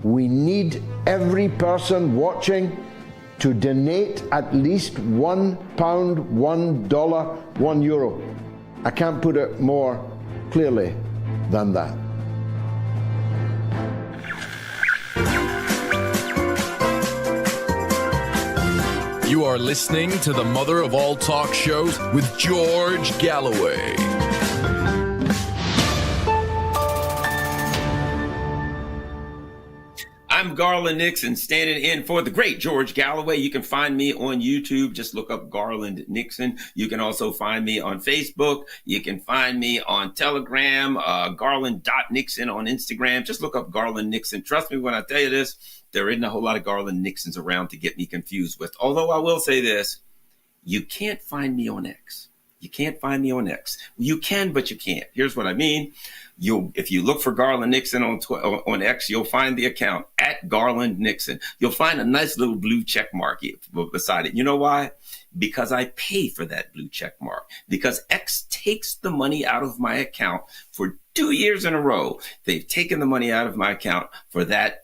We need every person watching to donate at least £1, $1, €1. I can't put it more clearly than that. You are listening to the mother of all talk shows with George Galloway. I'm Garland Nixon, standing in for the great George Galloway. You can find me on YouTube. Just look up Garland Nixon. You can also find me on Facebook. You can find me on Telegram, Garland.Nixon on Instagram. Just look up Garland Nixon. Trust me when I tell you this, there isn't a whole lot of Garland Nixons around to get me confused with. Although I will say this, you can't find me on X. You can't find me on X. You can, but you can't. Here's what I mean. If you look for Garland Nixon on X, you'll find the account at Garland Nixon. You'll find a nice little blue check mark beside it. You know why? Because I pay for that blue check mark. Because X takes the money out of my account for 2 years in a row. They've taken the money out of my account for that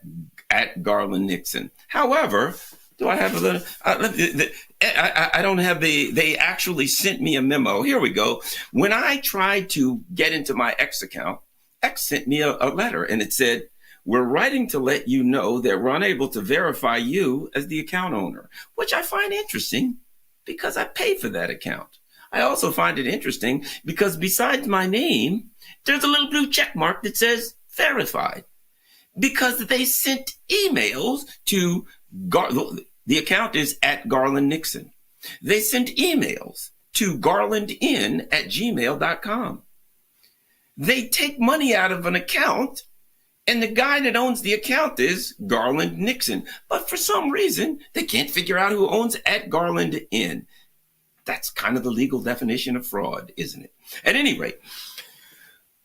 at Garland Nixon. However, do I have a little? I don't have they actually sent me a memo. Here we go. When I tried to get into my X account, X sent me a letter, and it said, we're writing to let you know that we're unable to verify you as the account owner, which I find interesting because I pay for that account. I also find it interesting because besides my name, there's a little blue check mark that says verified, because they sent emails to the account is at Garland Nixon. They sent emails to garlandin@gmail.com. They take money out of an account, and the guy that owns the account is Garland Nixon. But for some reason, they can't figure out who owns at Garland in. That's kind of the legal definition of fraud, isn't it? At any rate,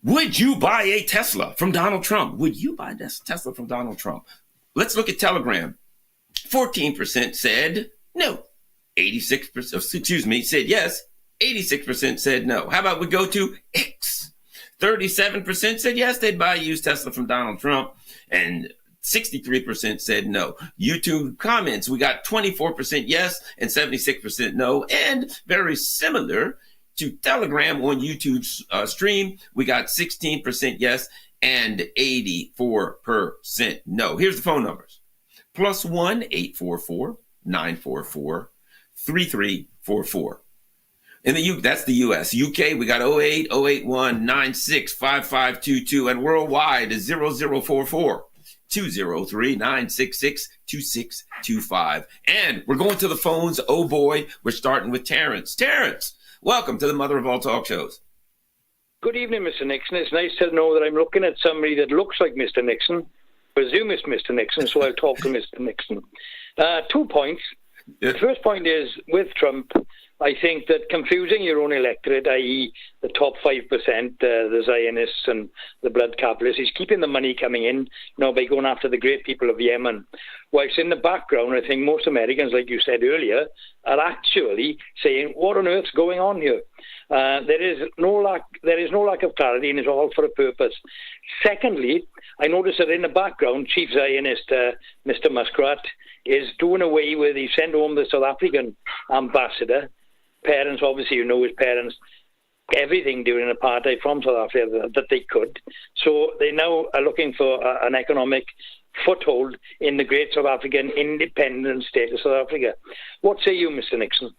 would you buy a Tesla from Donald Trump? Would you buy a Tesla from Donald Trump? Let's look at Telegram. 14% said no. 86% said yes. 86% said no. How about we go to X? 37% said yes, they'd buy a used Tesla from Donald Trump, and 63% said no. YouTube comments, we got 24% yes and 76% no. And very similar to Telegram on YouTube stream, we got 16% yes and 84% no. Here's the phone numbers. +1 844 944 3344. That's the US. UK, we got 08 081 96 5522, and worldwide is 0044 203 966 2625. And we're going to the phones. Oh boy, we're starting with Terrence. Terrence, welcome to the mother of all talk shows. Good evening, Mr. Nixon. It's nice to know that I'm looking at somebody that looks like Mr. Nixon. Presume it's Mr. Nixon, so I'll talk to Mr. Nixon. 2 points. Yeah. The first point is, with Trump, I think that confusing your own electorate, i.e. the top 5%, the Zionists and the blood capitalists, is keeping the money coming in, by going after the great people of Yemen. Whilst in the background, I think most Americans, like you said earlier, are actually saying, what on earth's going on here? There is no lack of clarity, and it's all for a purpose. Secondly, I noticed that in the background, Chief Zionist Mr. Muscat is doing away with, he sent home the South African ambassador. Parents, obviously, his parents, everything during apartheid from South Africa that they could. So they now are looking for an economic foothold in the great South African independent state of South Africa. What say you, Mr. Nixon?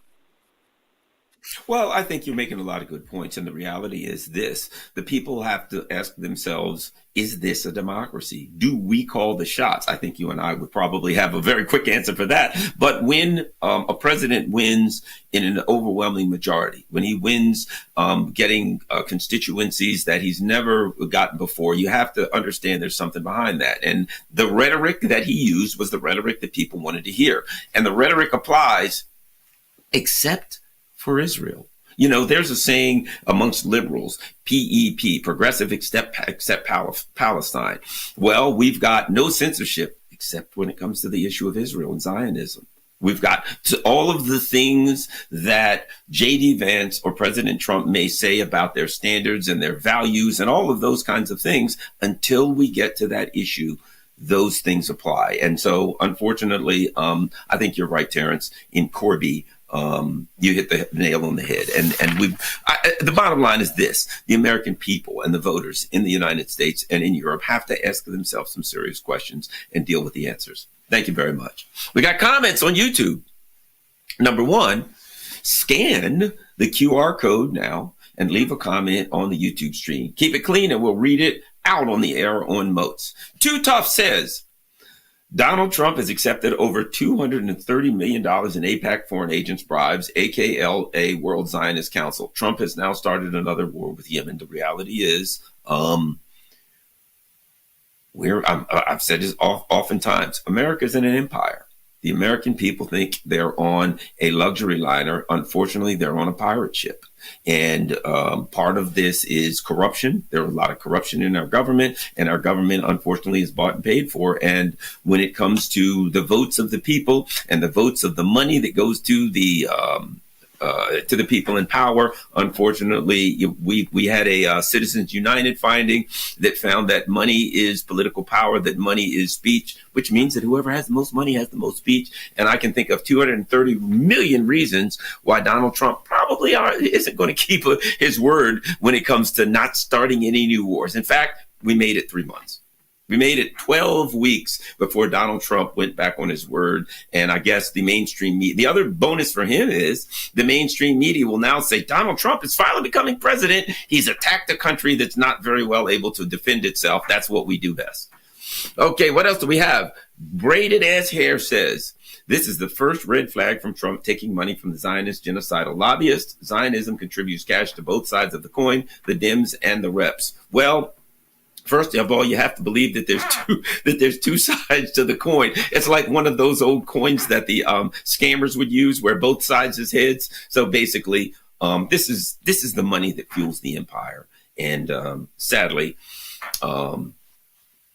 Well, I think you're making a lot of good points, and the reality is this. The people have to ask themselves, is this a democracy? Do we call the shots? I think you and I would probably have a very quick answer for that. But when a president wins in an overwhelming majority, when he wins getting constituencies that he's never gotten before, you have to understand there's something behind that. And the rhetoric that he used was the rhetoric that people wanted to hear. And the rhetoric applies, except for Israel. There's a saying amongst liberals, PEP, progressive except Palestine. Well, we've got no censorship except when it comes to the issue of Israel and Zionism. We've got all of the things that J.D. Vance or President Trump may say about their standards and their values and all of those kinds of things. Until we get to that issue, those things apply. And so, unfortunately, I think you're right, Terrence, in Corby. You hit the nail on the head. And the bottom line is this: the American people and the voters in the United States and in Europe have to ask themselves some serious questions and deal with the answers. Thank you very much. We got comments on YouTube. Number one, scan the QR code now and leave a comment on the YouTube stream. Keep it clean and we'll read it out on the air on MOATS. Too Tough says, Donald Trump has accepted over $230 million in AIPAC foreign agents' bribes, AKLA World Zionist Council. Trump has now started another war with Yemen. The reality is, I've said this oftentimes, America's in an empire. The American people think they're on a luxury liner. Unfortunately, they're on a pirate ship. And part of this is corruption. There's a lot of corruption in our government, and our government, unfortunately, is bought and paid for. And when it comes to the votes of the people and the votes of the money that goes to the people in power, unfortunately, we had a Citizens United finding that found that money is political power, that money is speech, which means that whoever has the most money has the most speech. And I can think of 230 million reasons why Donald Trump probably isn't going to keep his word when it comes to not starting any new wars. In fact, we made it 3 months. We made it 12 weeks before Donald Trump went back on his word. And I guess the mainstream media, the other bonus for him is the mainstream media will now say Donald Trump is finally becoming president. He's attacked a country that's not very well able to defend itself. That's what we do best. Okay, what else do we have? Braided ass hair says, this is the first red flag from Trump taking money from the Zionist genocidal lobbyists. Zionism contributes cash to both sides of the coin, the Dems and the reps. Well, first of all, you have to believe that there's two sides to the coin. It's like one of those old coins that the scammers would use, where both sides is heads. So basically, this is the money that fuels the empire, and sadly,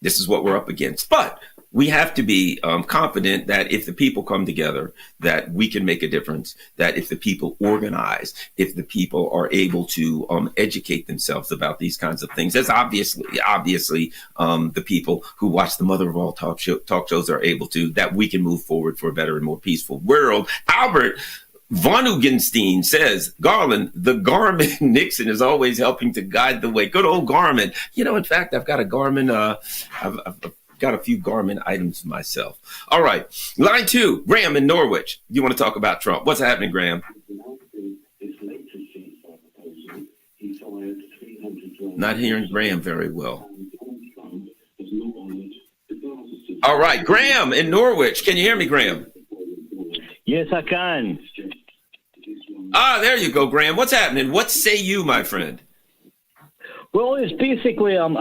this is what we're up against. But we have to be confident that if the people come together, that we can make a difference, that if the people organize, if the people are able to educate themselves about these kinds of things, as obviously the people who watch the mother of all talk shows are able to, that we can move forward for a better and more peaceful world. Albert Von Ugenstein says, Garland, the Garland Nixon is always helping to guide the way. Good old Garmin. You know, in fact, I've got a Garmin, I've got a few Garmin items myself. All right. Line 2, Graham in Norwich. You want to talk about Trump? What's happening, Graham? Not hearing Graham very well. All right. Graham in Norwich. Can you hear me, Graham? Yes, I can. There you go, Graham. What's happening? What say you, my friend? Well, it's basically I'm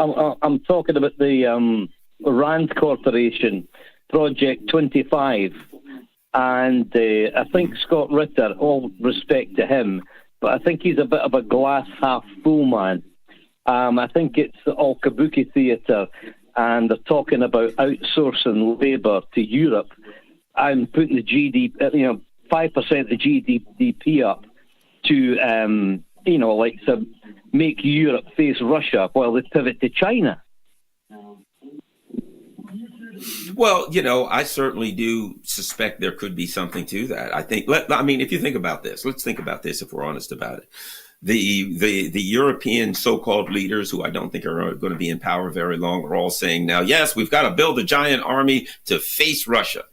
talking about the Rand Corporation Project 25, and I think Scott Ritter, all respect to him, but I think he's a bit of a glass half full man. I think it's all kabuki theatre, and they're talking about outsourcing labour to Europe and putting the GDP, 5% of the GDP up to, to make Europe face Russia while they pivot to China. Well, I certainly do suspect there could be something to that. If you think about this, let's think about this if we're honest about it. The European so-called leaders, who I don't think are going to be in power very long, are all saying now, yes, we've got to build a giant army to face Russia.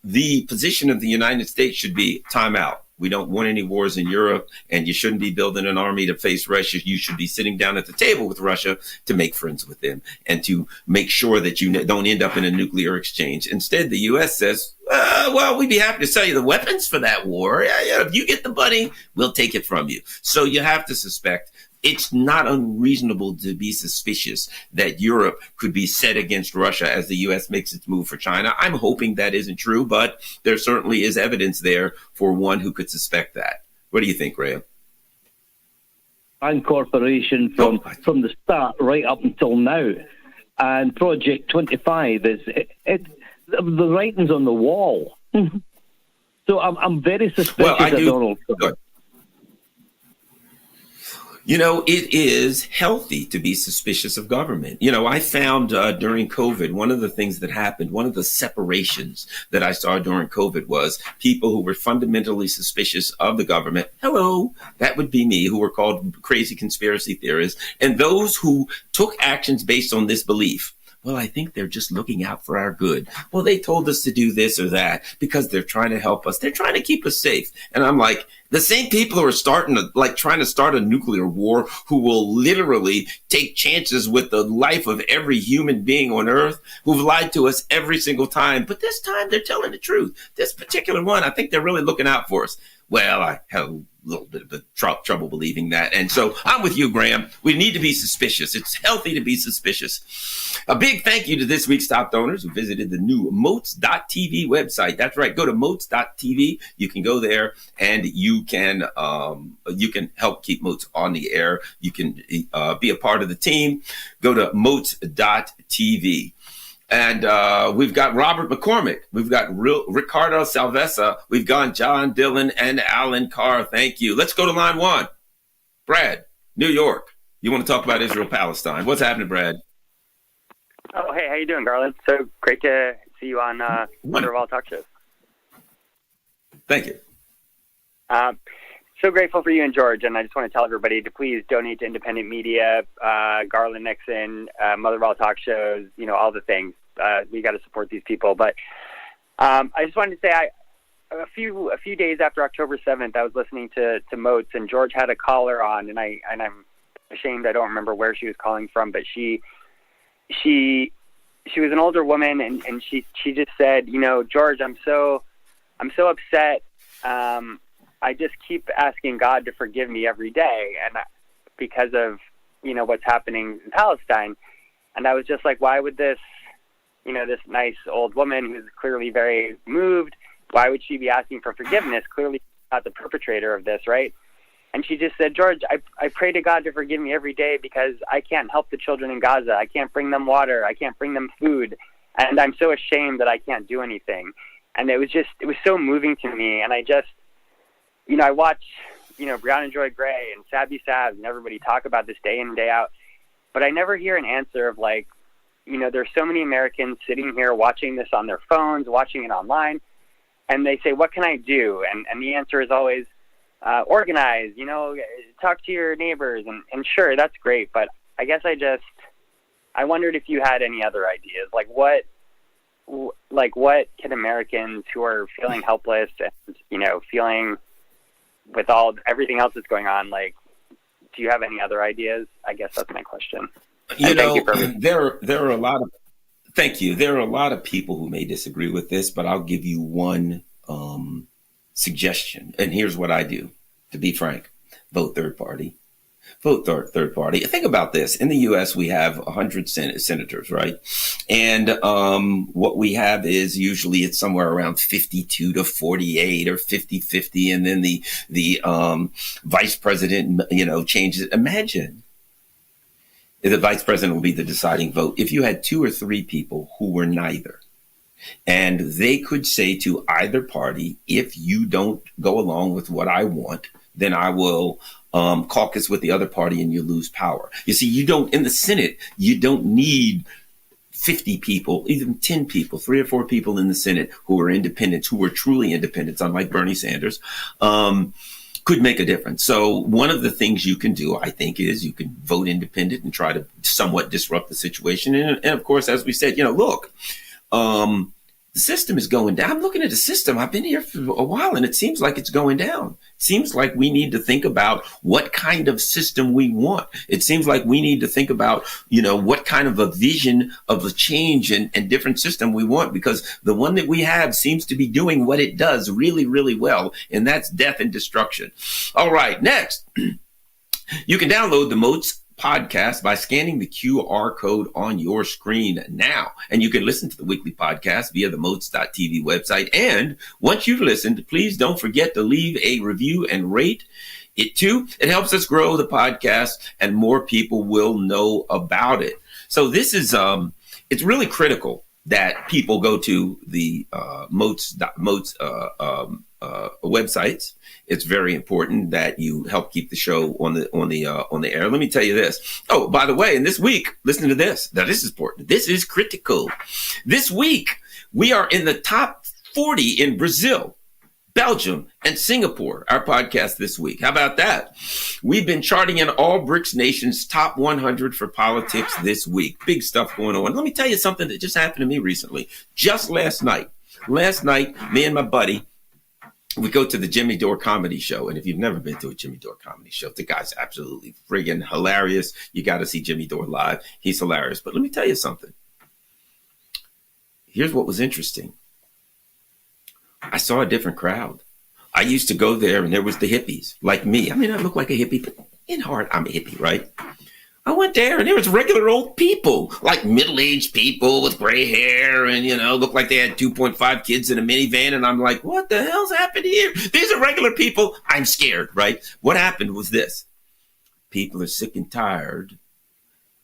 The position of the United States should be time out. We don't want any wars in Europe, and you shouldn't be building an army to face Russia. You should be sitting down at the table with Russia to make friends with them and to make sure that you don't end up in a nuclear exchange. Instead, the U.S. says, well, we'd be happy to sell you the weapons for that war. Yeah, if you get the money, we'll take it from you. So you have to suspect it's not unreasonable to be suspicious that Europe could be set against Russia as the U.S. makes its move for China. I'm hoping that isn't true, but there certainly is evidence there for one who could suspect that. What do you think, Graham? And Corporation from the start right up until now. And Project 25 is the writing's on the wall. So I'm very suspicious of Donald Trump. Good. It is healthy to be suspicious of government. I found during COVID, one of the things that happened, one of the separations that I saw during COVID was people who were fundamentally suspicious of the government. Hello, that would be me, who were called crazy conspiracy theorists. And those who took actions based on this belief. Well, I think they're just looking out for our good. Well, they told us to do this or that because they're trying to help us. They're trying to keep us safe. And I'm like, the same people who are trying to start a nuclear war, who will literally take chances with the life of every human being on Earth, who've lied to us every single time. But this time they're telling the truth. This particular one, I think they're really looking out for us. Well, I have a little bit of trouble believing that. And so I'm with you, Graham. We need to be suspicious. It's healthy to be suspicious. A big thank you to this week's top donors who visited the new MOATS.tv website. That's right. Go to MOATS.tv. You can go there and you can help keep MOATS on the air. You can be a part of the team. Go to MOATS.tv. And we've got Robert McCormick. We've got Ricardo Salvesa. We've got John Dillon and Alan Carr. Thank you. Let's go to line 1. Brad, New York. You want to talk about Israel-Palestine. What's happening, Brad? Oh, hey, how you doing, Garland? So great to see you on Mother of All Talk Shows. Thank you. so grateful for you and George, and I just want to tell everybody to please donate to independent media, Garland Nixon, Mother of All Talk Shows, all the things. We got to support these people. But I just wanted to say, a few days after October 7th, I was listening to MOATS, and George had a caller on, and I'm ashamed I don't remember where she was calling from, but she was an older woman, and she just said, George, I'm so upset. I just keep asking God to forgive me every day, and because of what's happening in Palestine. And I was just like, why would this this nice old woman who's clearly very moved, why would she be asking for forgiveness? Clearly not the perpetrator of this, right? And she just said, George, I pray to God to forgive me every day because I can't help the children in Gaza. I can't bring them water. I can't bring them food. And I'm so ashamed that I can't do anything. And it was so moving to me. And I just, I watch, Brown and Joy Gray and Sabby Sabs and everybody talk about this day in and day out. But I never hear an answer of like, there's so many Americans sitting here watching this on their phones, watching it online. And they say, what can I do? And the answer is always, organize, talk to your neighbors. And sure, that's great. But I guess I wondered if you had any other ideas. Like what can Americans who are feeling helpless and, feeling with everything else that's going on, like, do you have any other ideas? I guess that's my question. There are a lot of, thank you. There are a lot of people who may disagree with this, but I'll give you one suggestion. And here's what I do, to be frank: vote third party. Vote third party. Think about this. In the U.S., we have 100 senators, right? And what we have is usually it's somewhere around 52 to 48 or 50-50. And then the vice president, changes. Imagine if the vice president will be the deciding vote. If you had 2 or 3 people who were neither, and they could say to either party, if you don't go along with what I want, then I will caucus with the other party and you lose power. You see, in the Senate, you don't need 50 people, even 10 people, 3 or 4 people in the Senate who are independents, who are truly independents, unlike Bernie Sanders, could make a difference. So one of the things you can do, I think, is you can vote independent and try to somewhat disrupt the situation. And of course, as we said, look, the system is going down. I'm looking at the system. I've been here for a while and it seems like it's going down. It seems like we need to think about what kind of system we want. It seems like we need to think about, what kind of a vision of a change and different system we want, because the one that we have seems to be doing what it does really, really well. And that's death and destruction. All right. Next, you can download the MOATS podcast by scanning the QR code on your screen now. And you can listen to the weekly podcast via the MOATS.tv website. And once you've listened, please don't forget to leave a review and rate it too. It helps us grow the podcast and more people will know about it. So this is, it's really critical that people go to the MOATS websites. It's very important that you help keep the show on the air. Let me tell you this. Oh, by the way, and this week, listen to this. Now, this is important. This is critical. This week, we are in the top 40 in Brazil, Belgium, and Singapore. Our podcast this week. How about that? We've been charting in all BRICS nations' top 100 for politics this week. Big stuff going on. Let me tell you something that just happened to me recently. Just last night, me and my buddy, we go to the Jimmy Dore comedy show. And if you've never been to a Jimmy Dore comedy show, the guy's absolutely friggin' hilarious. You got to see Jimmy Dore live. He's hilarious. But let me tell you something. Here's what was interesting. I saw a different crowd. I used to go there and there was the hippies like me. I mean, I look like a hippie, but in heart, I'm a hippie, right? I went there and there was regular old people, like middle-aged people with gray hair and, looked like they had 2.5 kids in a minivan. And I'm like, what the hell's happened here? These are regular people. I'm scared, right? What happened was this. People are sick and tired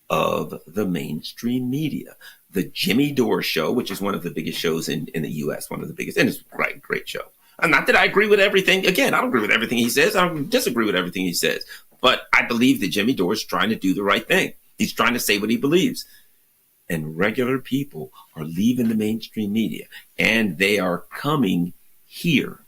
of the mainstream media. The Jimmy Dore show, which is one of the biggest shows in the U.S., one of the biggest, and it's a great show. And not that I agree with everything. Again, I don't agree with everything he says. I disagree with everything he says. But I believe that Jimmy Dore is trying to do the right thing. He's trying to say what he believes. And regular people are leaving the mainstream media. And they are coming here.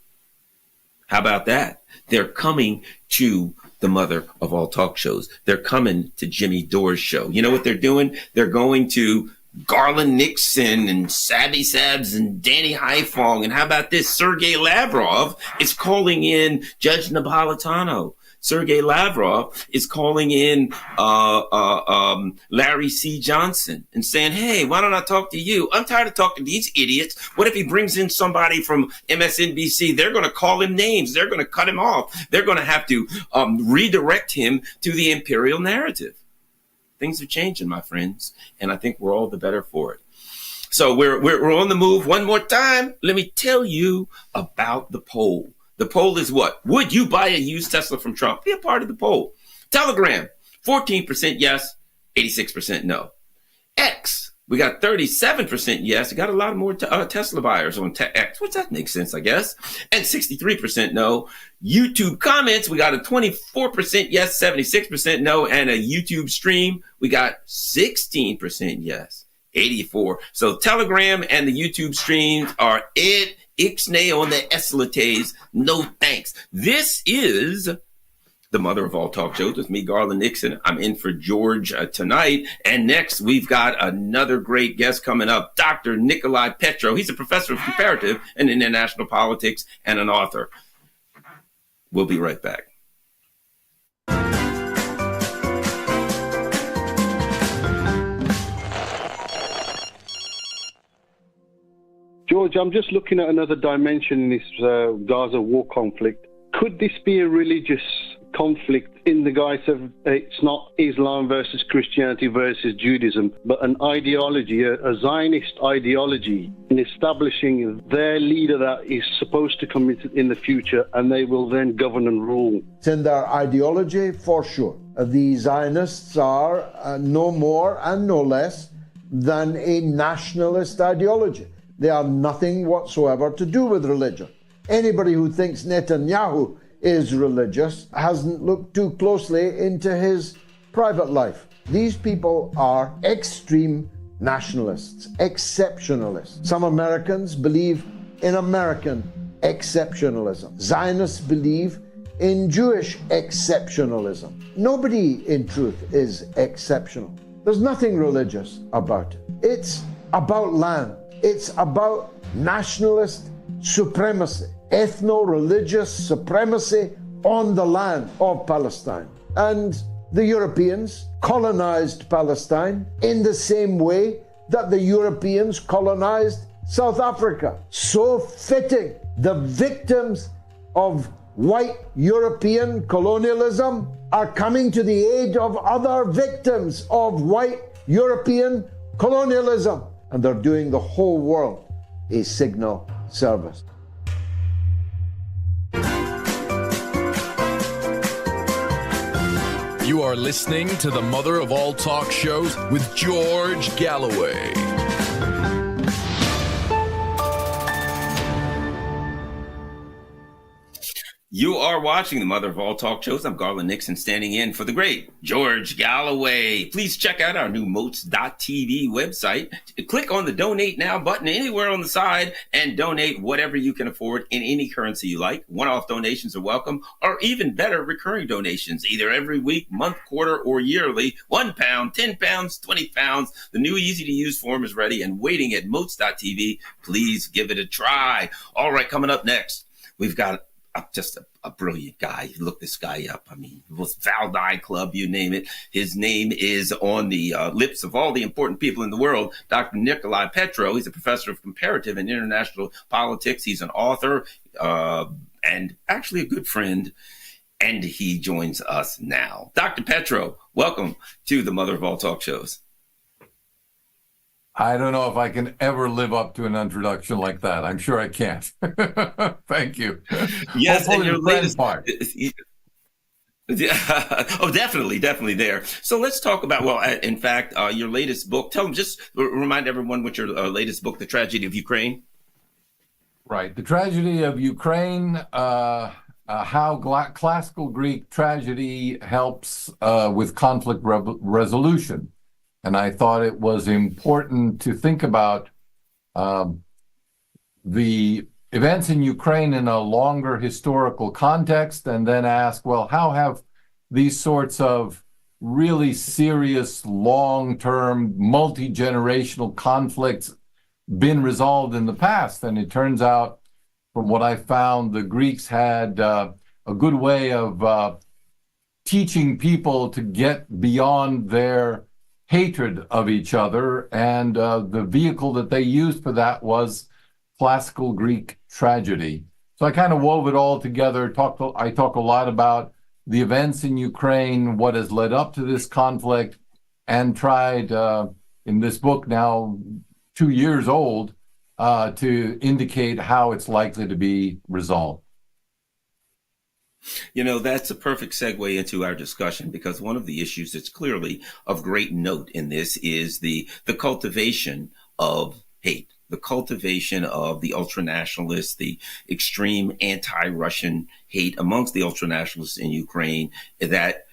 How about that? They're coming to the mother of all talk shows. They're coming to Jimmy Dore's show. You know what they're doing? They're going to Garland Nixon and Sabby Sabs and Danny Haifong. And how about this? Sergei Lavrov is calling in Judge Napolitano. Sergei Lavrov is calling in Larry C. Johnson and saying, hey, why don't I talk to you? I'm tired of talking to these idiots. What if he brings in somebody from MSNBC? They're going to call him names. They're going to cut him off. They're going to have to redirect him to the imperial narrative. Things are changing, my friends, and I think we're all the better for it. So we're on the move. One more time, let me tell you about the poll. The poll is what? Would you buy a used Tesla from Trump? Be a part of the poll. Telegram, 14% yes, 86% no. X, we got 37% yes. We got a lot more Tesla buyers on X, which that makes sense, I guess. And 63% no. YouTube comments, we got a 24% yes, 76% no. And a YouTube stream, we got 16% yes, 84%. So Telegram and the YouTube streams are it. Ixnay on the eslates. No thanks. This is the mother of all talk shows with me, Garland Nixon. I'm in for George tonight. And next, we've got another great guest coming up, Dr. Nicolai Petro. He's a professor of comparative and international politics and an author. We'll be right back. George, I'm just looking at another dimension in this Gaza war conflict. Could this be a religious conflict in the guise of it's not Islam versus Christianity versus Judaism, but an ideology, a Zionist ideology in establishing their leader that is supposed to come in the future, and they will then govern and rule? It's in their ideology, for sure. The Zionists are no more and no less than a nationalist ideology. They have nothing whatsoever to do with religion. Anybody who thinks Netanyahu is religious hasn't looked too closely into his private life. These people are extreme nationalists, exceptionalists. Some Americans believe in American exceptionalism. Zionists believe in Jewish exceptionalism. Nobody, in truth, is exceptional. There's nothing religious about it. It's about land. It's about nationalist supremacy, ethno-religious supremacy on the land of Palestine. And the Europeans colonized Palestine in the same way that the Europeans colonized South Africa. So fitting, the victims of white European colonialism are coming to the aid of other victims of white European colonialism. And they're doing the whole world a signal service. You are listening to the mother of all talk shows with George Galloway. You are watching the mother of all talk shows. I'm Garland Nixon, standing in for the great George Galloway. Please check out our new MOATS.tv website. Click on the Donate Now button anywhere on the side and donate whatever you can afford in any currency you like. One-off donations are welcome, or even better, recurring donations, either every week, month, quarter, or yearly. £1, £10, £20. The new easy-to-use form is ready and waiting at MOATS.tv. Please give it a try. All right, coming up next, we've got just a brilliant guy. Look this guy up. I mean, it was Valdai Club, you name it. His name is on the lips of all the important people in the world. Dr. Nicolai Petro. He's a professor of comparative and international politics. He's an author and actually a good friend. And he joins us now. Dr. Petro, welcome to the mother of all talk shows. I don't know if I can ever live up to an introduction like that. I'm sure I can't. Thank you. Yes, hopefully and your latest part. Oh, definitely there. So let's talk about, well, in fact, your latest book. Tell them, just remind everyone what your latest book, The Tragedy of Ukraine. Right. The Tragedy of Ukraine, how classical Greek tragedy helps with conflict resolution. And I thought it was important to think about the events in Ukraine in a longer historical context, and then ask, well, how have these sorts of really serious, long-term, multi-generational conflicts been resolved in the past? And it turns out, from what I found, the Greeks had a good way of teaching people to get beyond their hatred of each other, and the vehicle that they used for that was classical Greek tragedy. So I kind of wove it all together. I talk a lot about the events in Ukraine, what has led up to this conflict, and tried in this book, now 2 years old, to indicate how it's likely to be resolved. You know, that's a perfect segue into our discussion, because one of the issues that's clearly of great note in this is the cultivation of hate, the cultivation of the ultranationalists, the extreme anti-Russian hate amongst the ultranationalists in Ukraine that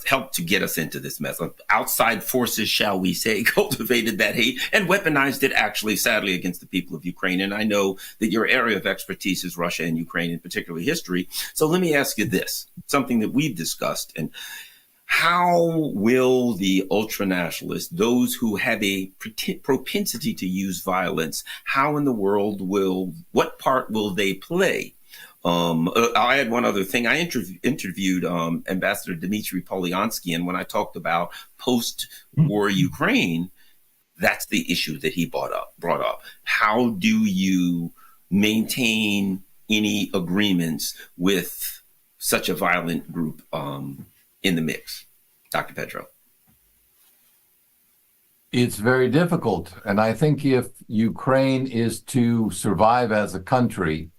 helped to get us into this mess. Outside forces, shall we say, cultivated that hate and weaponized it, actually, sadly, against the people of Ukraine. And I know that your area of expertise is Russia and Ukraine, and particularly history. So let me ask you this, something that we've discussed. And how will the ultranationalists, those who have a propensity to use violence, how in the world what part will they play? I'll add one other thing. I interviewed Ambassador Dmitry Polyansky, and when I talked about post-war Ukraine, that's the issue that he brought up. How do you maintain any agreements with such a violent group in the mix? Dr. Petro. It's very difficult. And I think if Ukraine is to survive as a country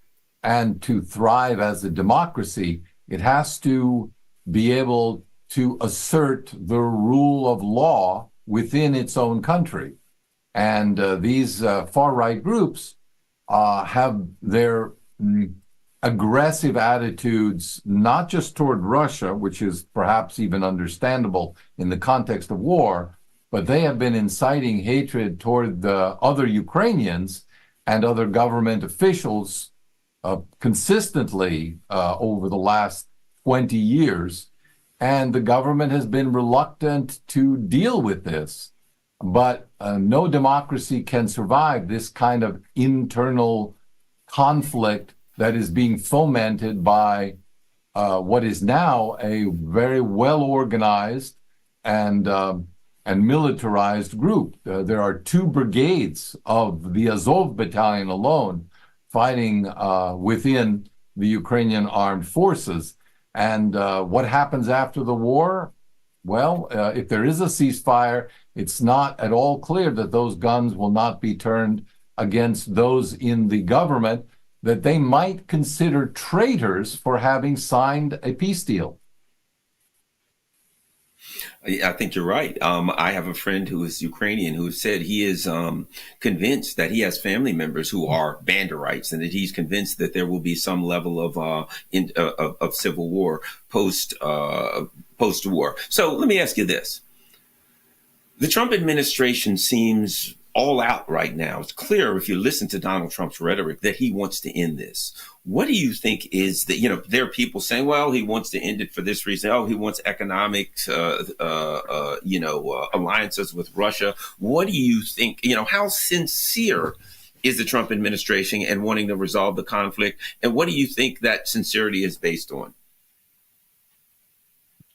and to thrive as a democracy, it has to be able to assert the rule of law within its own country. And these far-right groups have their aggressive attitudes, not just toward Russia, which is perhaps even understandable in the context of war, but they have been inciting hatred toward the other Ukrainians and other government officials consistently over the last 20 years. And the government has been reluctant to deal with this. But no democracy can survive this kind of internal conflict that is being fomented by what is now a very well-organized and militarized group. There are 2 brigades of the Azov battalion alone fighting within the Ukrainian armed forces. And what happens after the war? Well, if there is a ceasefire, it's not at all clear that those guns will not be turned against those in the government that they might consider traitors for having signed a peace deal. I think you're right. I have a friend who is Ukrainian who said he is convinced that he has family members who are Banderites, and that he's convinced that there will be some level of civil war post-war. So let me ask you this. The Trump administration seems all out right now. It's clear if you listen to Donald Trump's rhetoric that he wants to end this. What do you think is that, there are people saying, well, he wants to end it for this reason. Oh, he wants economic, alliances with Russia. What do you think, how sincere is the Trump administration in wanting to resolve the conflict? And what do you think that sincerity is based on?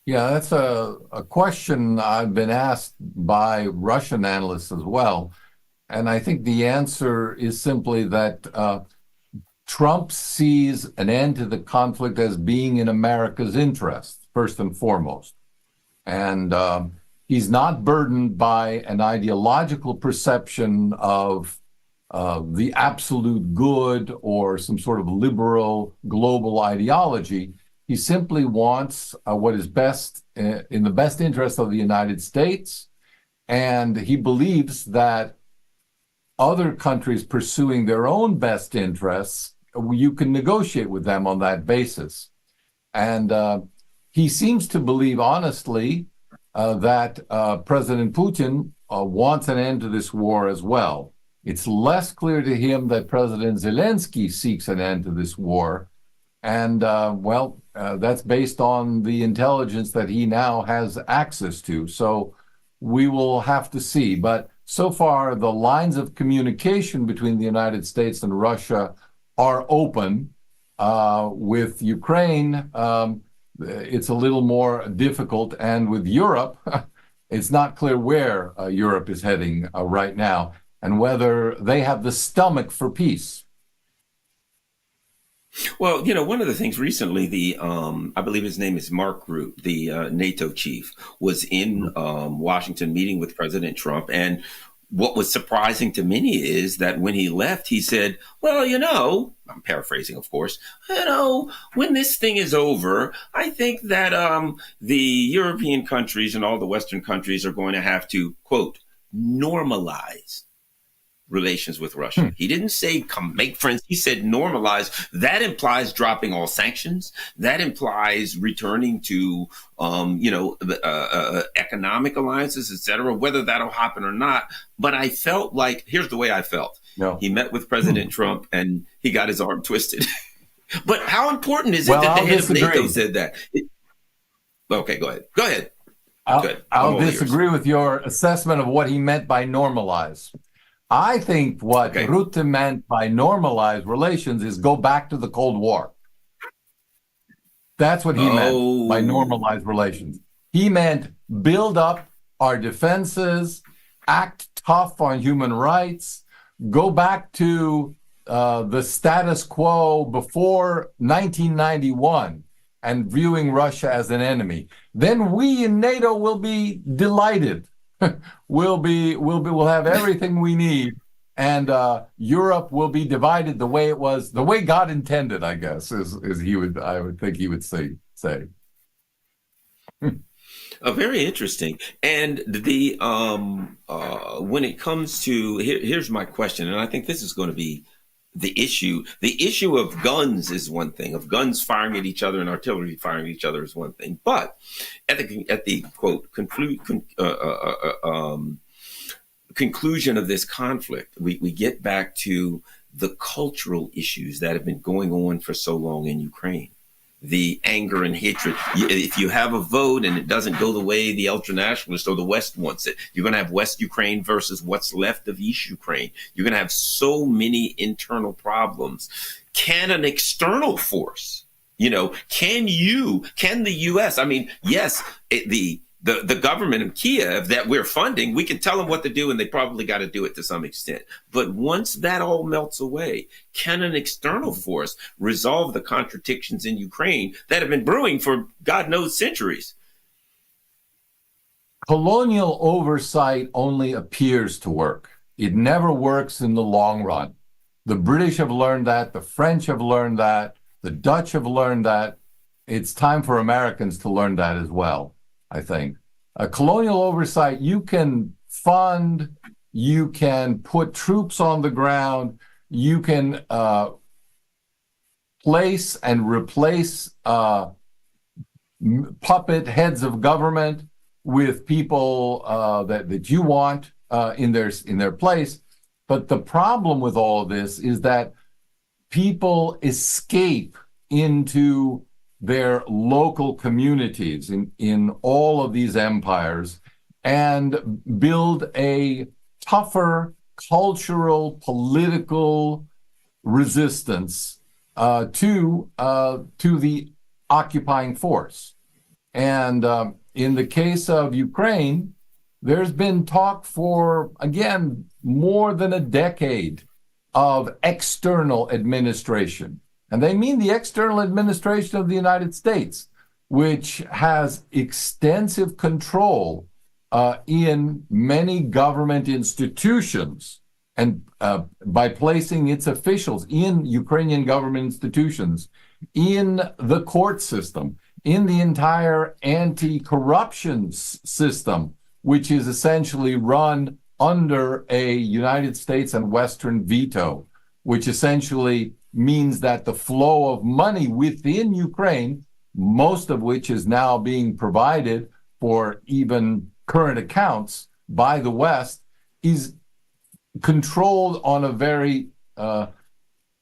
Yeah, that's a question I've been asked by Russian analysts as well. And I think the answer is simply that Trump sees an end to the conflict as being in America's interest, first and foremost. And he's not burdened by an ideological perception of the absolute good or some sort of liberal global ideology. He simply wants what is best in the best interest of the United States. And he believes that other countries pursuing their own best interests, you can negotiate with them on that basis. And he seems to believe, honestly, that President Putin wants an end to this war as well. It's less clear to him that President Zelensky seeks an end to this war. And, that's based on the intelligence that he now has access to. So we will have to see. But so far, the lines of communication between the United States and Russia are open. With Ukraine, it's a little more difficult. And with Europe, it's not clear where Europe is heading right now and whether they have the stomach for peace. Well, one of the things recently, I believe his name is Mark Rutte, the NATO chief, was in Washington meeting with President Trump. And what was surprising to many is that when he left, he said, well, I'm paraphrasing, of course, when this thing is over, I think that the European countries and all the Western countries are going to have to, quote, normalize relations with Russia. He didn't say come make friends. He said normalize. That implies dropping all sanctions. That implies returning to, economic alliances, etc. Whether that'll happen or not. But I felt like, here's the way I felt. No. He met with President Trump and he got his arm twisted. But how important is it that the head of NATO said that? Okay, go ahead. I'll disagree with your assessment of what he meant by normalize. I think what Rutte meant by normalize relations is go back to the Cold War. That's what he meant by normalize relations. He meant build up our defenses, act tough on human rights, go back to the status quo before 1991 and viewing Russia as an enemy. Then we in NATO will be delighted. We'll have everything we need, and Europe will be divided the way it was, the way God intended, I guess, I would think he would say. Very interesting. And the when it comes to here's my question, and I think this is going to be the issue. The issue of guns is one thing, of guns firing at each other and artillery firing at each other is one thing. But at the quote conclusion of this conflict, we get back to the cultural issues that have been going on for so long in Ukraine. The anger and hatred. If you have a vote and it doesn't go the way the ultranationalists or the West wants it, you're going to have West Ukraine versus what's left of East Ukraine. You're going to have so many internal problems. Can an external force, can the U.S., I mean, yes, the government of Kiev that we're funding, we can tell them what to do and they probably got to do it to some extent. But once that all melts away, can an external force resolve the contradictions in Ukraine that have been brewing for God knows centuries? Colonial oversight only appears to work. It never works in the long run. The British have learned that. The French have learned that. The Dutch have learned that. It's time for Americans to learn that as well. I think. Colonial oversight, you can fund, you can put troops on the ground, you can place and replace puppet heads of government with people that you want in their place. But the problem with all of this is that people escape into their local communities in all of these empires and build a tougher cultural, political resistance to the occupying force. And in the case of Ukraine, there's been talk for, again, more than a decade of external administration. And they mean the external administration of the United States, which has extensive control in many government institutions and by placing its officials in Ukrainian government institutions, in the court system, in the entire anti-corruption system, which is essentially run under a United States and Western veto, which essentially means that the flow of money within Ukraine, most of which is now being provided for even current accounts by the West, is controlled on a very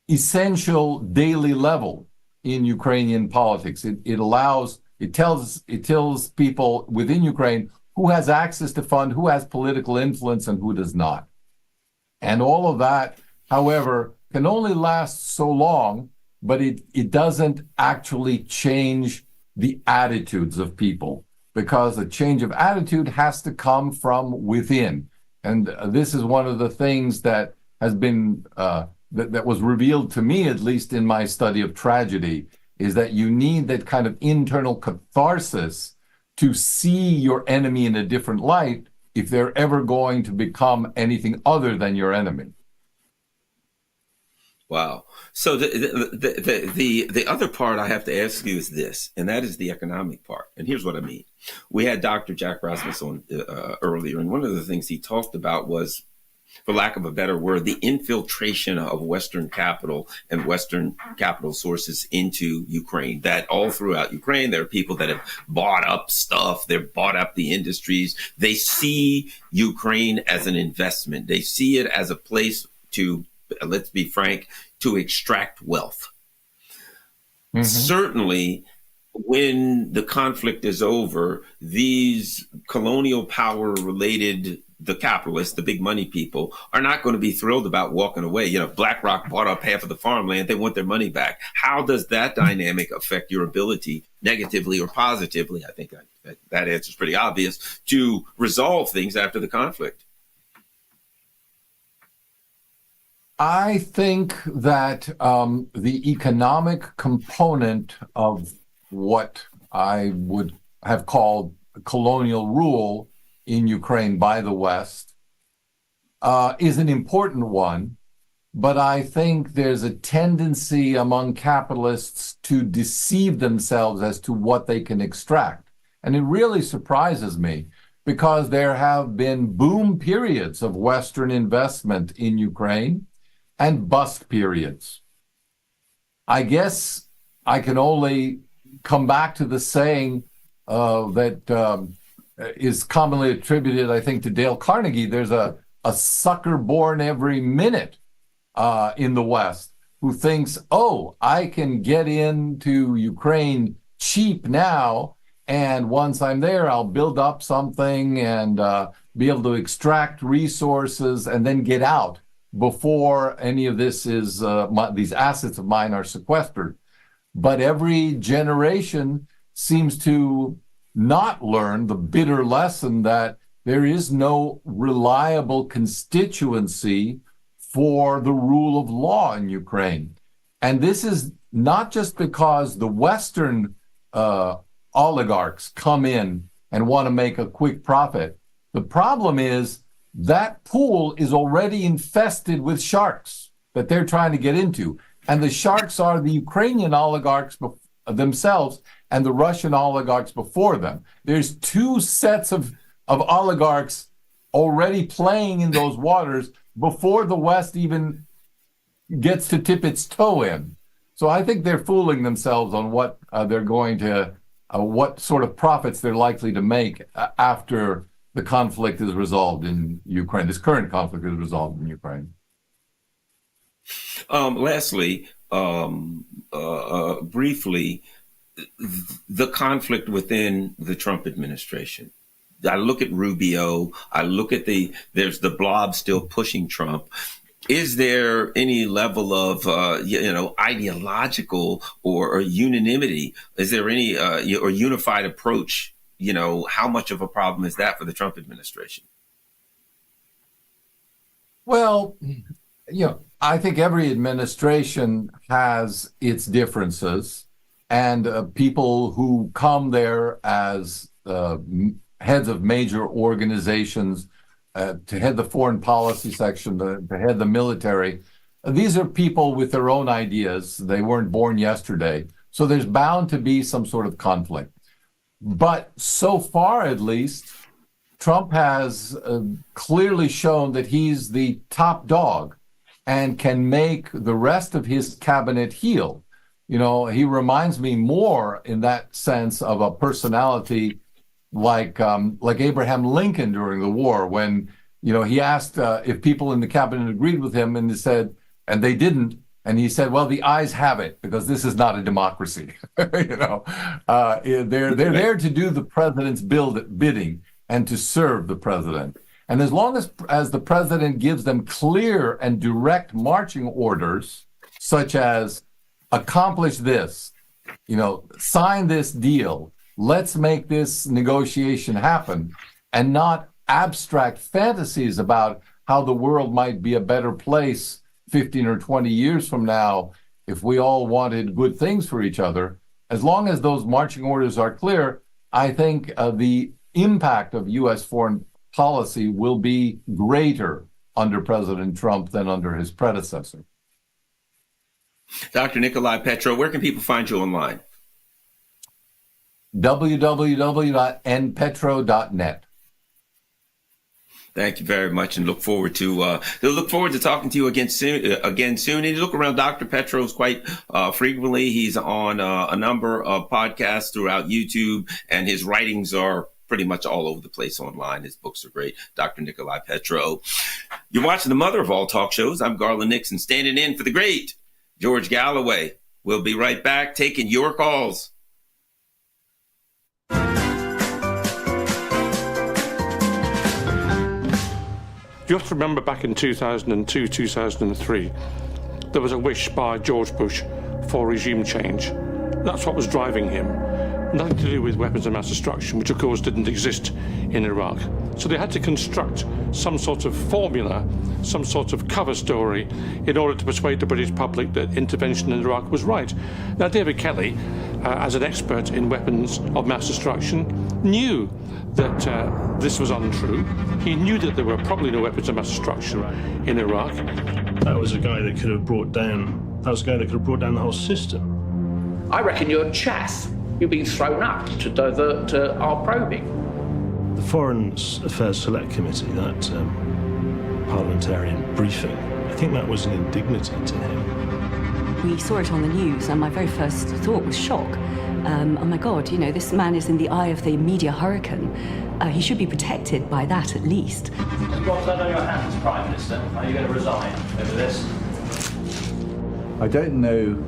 essential daily level in Ukrainian politics. It tells people within Ukraine who has access to fund, who has political influence, and who does not. And all of that, however, can only last so long, but it doesn't actually change the attitudes of people, because a change of attitude has to come from within. And this is one of the things that has been, that was revealed to me, at least in my study of tragedy, is that you need that kind of internal catharsis to see your enemy in a different light if they're ever going to become anything other than your enemy. Wow. So the other part I have to ask you is this, and that is the economic part. And here's what I mean. We had Dr. Jack Rasmus on earlier, and one of the things he talked about was, for lack of a better word, the infiltration of Western capital and Western capital sources into Ukraine. That all throughout Ukraine, there are people that have bought up stuff. They've bought up the industries. They see Ukraine as an investment. They see it as a place to, let's be frank, to extract wealth. Mm-hmm. Certainly, when the conflict is over, these colonial power related, the capitalists, the big money people, are not going to be thrilled about walking away. You know, BlackRock bought up half of the farmland. They want their money back. How does that dynamic affect your ability, negatively or positively? I think that answer is pretty obvious, to resolve things after the conflict. I think that the economic component of what I would have called colonial rule in Ukraine by the West is an important one, but I think there's a tendency among capitalists to deceive themselves as to what they can extract. And it really surprises me, because there have been boom periods of Western investment in Ukraine and bust periods. I guess I can only come back to the saying that is commonly attributed, I think, to Dale Carnegie. There's a sucker born every minute in the West who thinks, oh, I can get into Ukraine cheap now, and once I'm there, I'll build up something and be able to extract resources and then get out before any of this is, these assets of mine are sequestered. But every generation seems to not learn the bitter lesson that there is no reliable constituency for the rule of law in Ukraine. And this is not just because the Western oligarchs come in and want to make a quick profit. The problem is that pool is already infested with sharks that they're trying to get into. And the sharks are the Ukrainian oligarchs themselves and the Russian oligarchs before them. There's two sets of oligarchs already playing in those waters before the West even gets to tip its toe in. So I think they're fooling themselves on what they're going to, what sort of profits they're likely to make after the conflict is resolved in Ukraine. This current conflict is resolved in Ukraine. Lastly, briefly, the conflict within the Trump administration. I look at Rubio. I look at there's the blob still pushing Trump. Is there any level of, ideological or unanimity? Is there any or unified approach? How much of a problem is that for the Trump administration? Well, I think every administration has its differences, and people who come there as heads of major organizations to head the foreign policy section, to head the military, these are people with their own ideas. They weren't born yesterday. So there's bound to be some sort of conflict. But so far, at least, Trump has clearly shown that he's the top dog and can make the rest of his cabinet heel. He reminds me more in that sense of a personality like Abraham Lincoln during the war, when He asked if people in the cabinet agreed with him, and they said, and they didn't. And he said, well, the ayes have it, because this is not a democracy. They're there to do the president's bidding and to serve the president. And as long as the president gives them clear and direct marching orders, such as accomplish this, sign this deal, let's make this negotiation happen, and not abstract fantasies about how the world might be a better place 15 or 20 years from now if we all wanted good things for each other. As long as those marching orders are clear, I think the impact of U.S. foreign policy will be greater under President Trump than under his predecessor. Dr. Nicolai Petro, where can people find you online? www.npetro.net. Thank you very much, and look forward to talking to you again soon. And you look around Dr. Petro's quite frequently. He's on a number of podcasts throughout YouTube, and his writings are pretty much all over the place online. His books are great. Dr. Nicolai Petro. You're watching the mother of all talk shows. I'm Garland Nixon, standing in for the great George Galloway. We'll be right back, taking your calls. You have to remember back in 2002, 2003, there was a wish by George Bush for regime change. That's what was driving him. Nothing to do with weapons of mass destruction, which of course didn't exist in Iraq. So they had to construct some sort of formula, some sort of cover story in order to persuade the British public that intervention in Iraq was right. Now, David Kelly, as an expert in weapons of mass destruction, knew that this was untrue. He knew that there were probably no weapons of mass destruction in Iraq. That was a guy that could have brought down the whole system. I reckon you're chaff. You've been thrown up to divert our probing. The Foreign Affairs Select Committee, that parliamentarian briefing, I think that was an indignity to him. We saw it on the news, and my very first thought was shock. Oh my God, this man is in the eye of the media hurricane. He should be protected by that at least. You've got that on your hands, Prime Minister. Are you going to resign over this? I don't know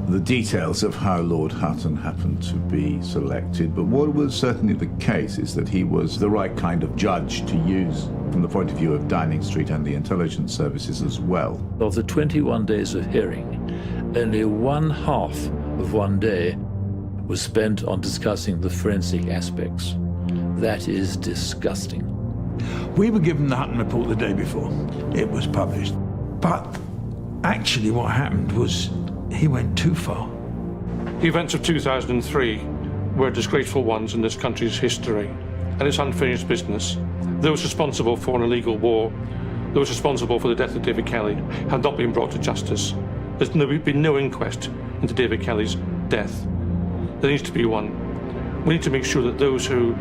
the details of how Lord Hutton happened to be selected, but what was certainly the case is that he was the right kind of judge to use from the point of view of Downing Street and the intelligence services as well. Of the 21 days of hearing, only one half of one day was spent on discussing the forensic aspects. That is disgusting. We were given the Hutton report the day before it was published, but actually what happened was he went too far. The events of 2003 were disgraceful ones in this country's history, and it's unfinished business. Those responsible for an illegal war, those responsible for the death of David Kelly, have not been brought to justice. There's been no inquest into David Kelly's death. There needs to be one. We need to make sure that those who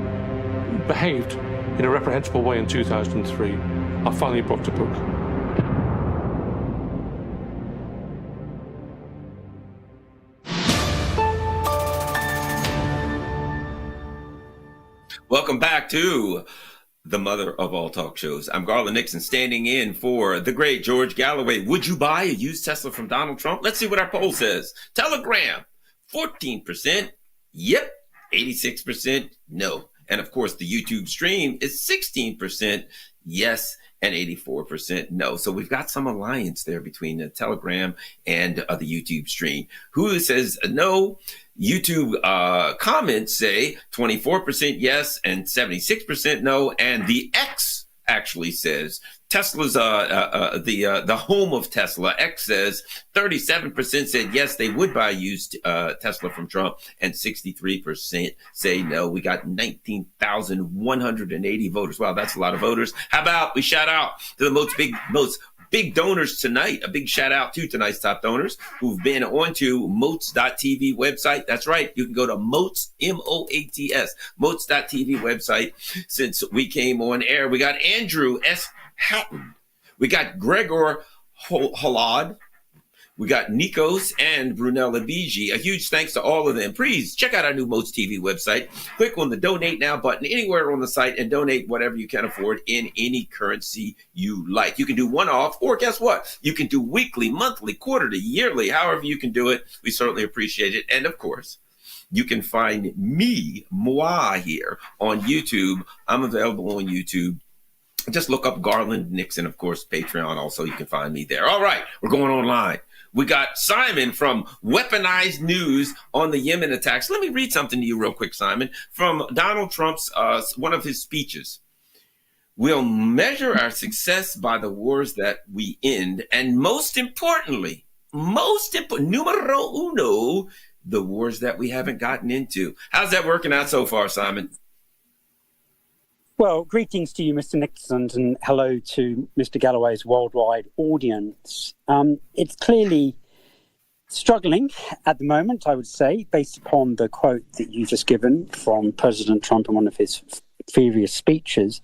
behaved in a reprehensible way in 2003 are finally brought to book. Welcome back to the mother of all talk shows. I'm Garland Nixon, standing in for the great George Galloway. Would you buy a used Tesla from Donald Trump? Let's see what our poll says. Telegram, 14%. Yep. 86% no. And of course, the YouTube stream is 16% yes and 84% no. So we've got some alliance there between the Telegram and the YouTube stream. Who says no? YouTube comments say 24% yes and 76% no. And the X actually says Tesla's the home of Tesla. X says 37% said yes, they would buy used Tesla from Trump, and 63% say no. We got 19,180 voters. Wow, that's a lot of voters. How about we shout out to the most big donors tonight? A big shout out to tonight's top donors who've been onto MOATS.tv website. That's right. You can go to MOATS, MOATS, MOATS.tv website since we came on air. We got Andrew S. Hatton. We got Gregor Halad. We got Nikos and Brunella Bigi. A huge thanks to all of them. Please check out our new MOATS TV website. Click on the Donate Now button anywhere on the site and donate whatever you can afford in any currency you like. You can do one-off, or guess what? You can do weekly, monthly, quarterly, yearly, however you can do it. We certainly appreciate it. And of course, you can find me, Moi, here on YouTube. I'm available on YouTube. Just look up Garland Nixon, of course, Patreon. Also, you can find me there. All right, we're going online. We got Simon from Weaponized News on the Yemen attacks. Let me read something to you real quick, Simon, from Donald Trump's, one of his speeches. We'll measure our success by the wars that we end, and most importantly, numero uno, the wars that we haven't gotten into. How's that working out so far, Simon? Well, greetings to you, Mr. Nixon, and hello to Mr. Galloway's worldwide audience. It's clearly struggling at the moment, I would say, based upon the quote that you just given from President Trump in one of his previous speeches.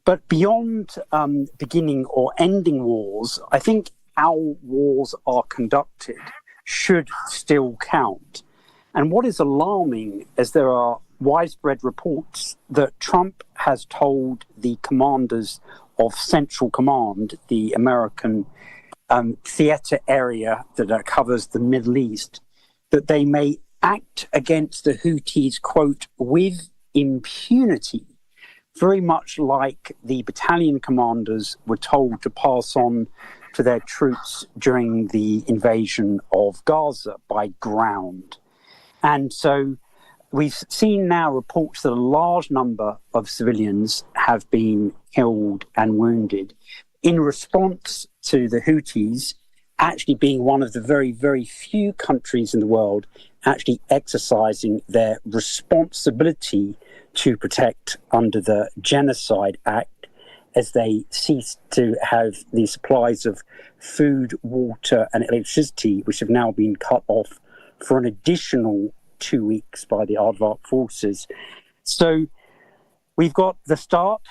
But beyond beginning or ending wars, I think how wars are conducted should still count. And what is alarming is there are widespread reports that Trump has told the commanders of Central Command, the American theater area that covers the Middle East, that they may act against the Houthis, quote, with impunity, very much like the battalion commanders were told to pass on to their troops during the invasion of Gaza by ground. And so we've seen now reports that a large number of civilians have been killed and wounded in response to the Houthis actually being one of the very, very few countries in the world actually exercising their responsibility to protect under the Genocide Act, as they cease to have the supplies of food, water, and electricity, which have now been cut off for an additional 2 weeks by the Azov forces. So we've got the start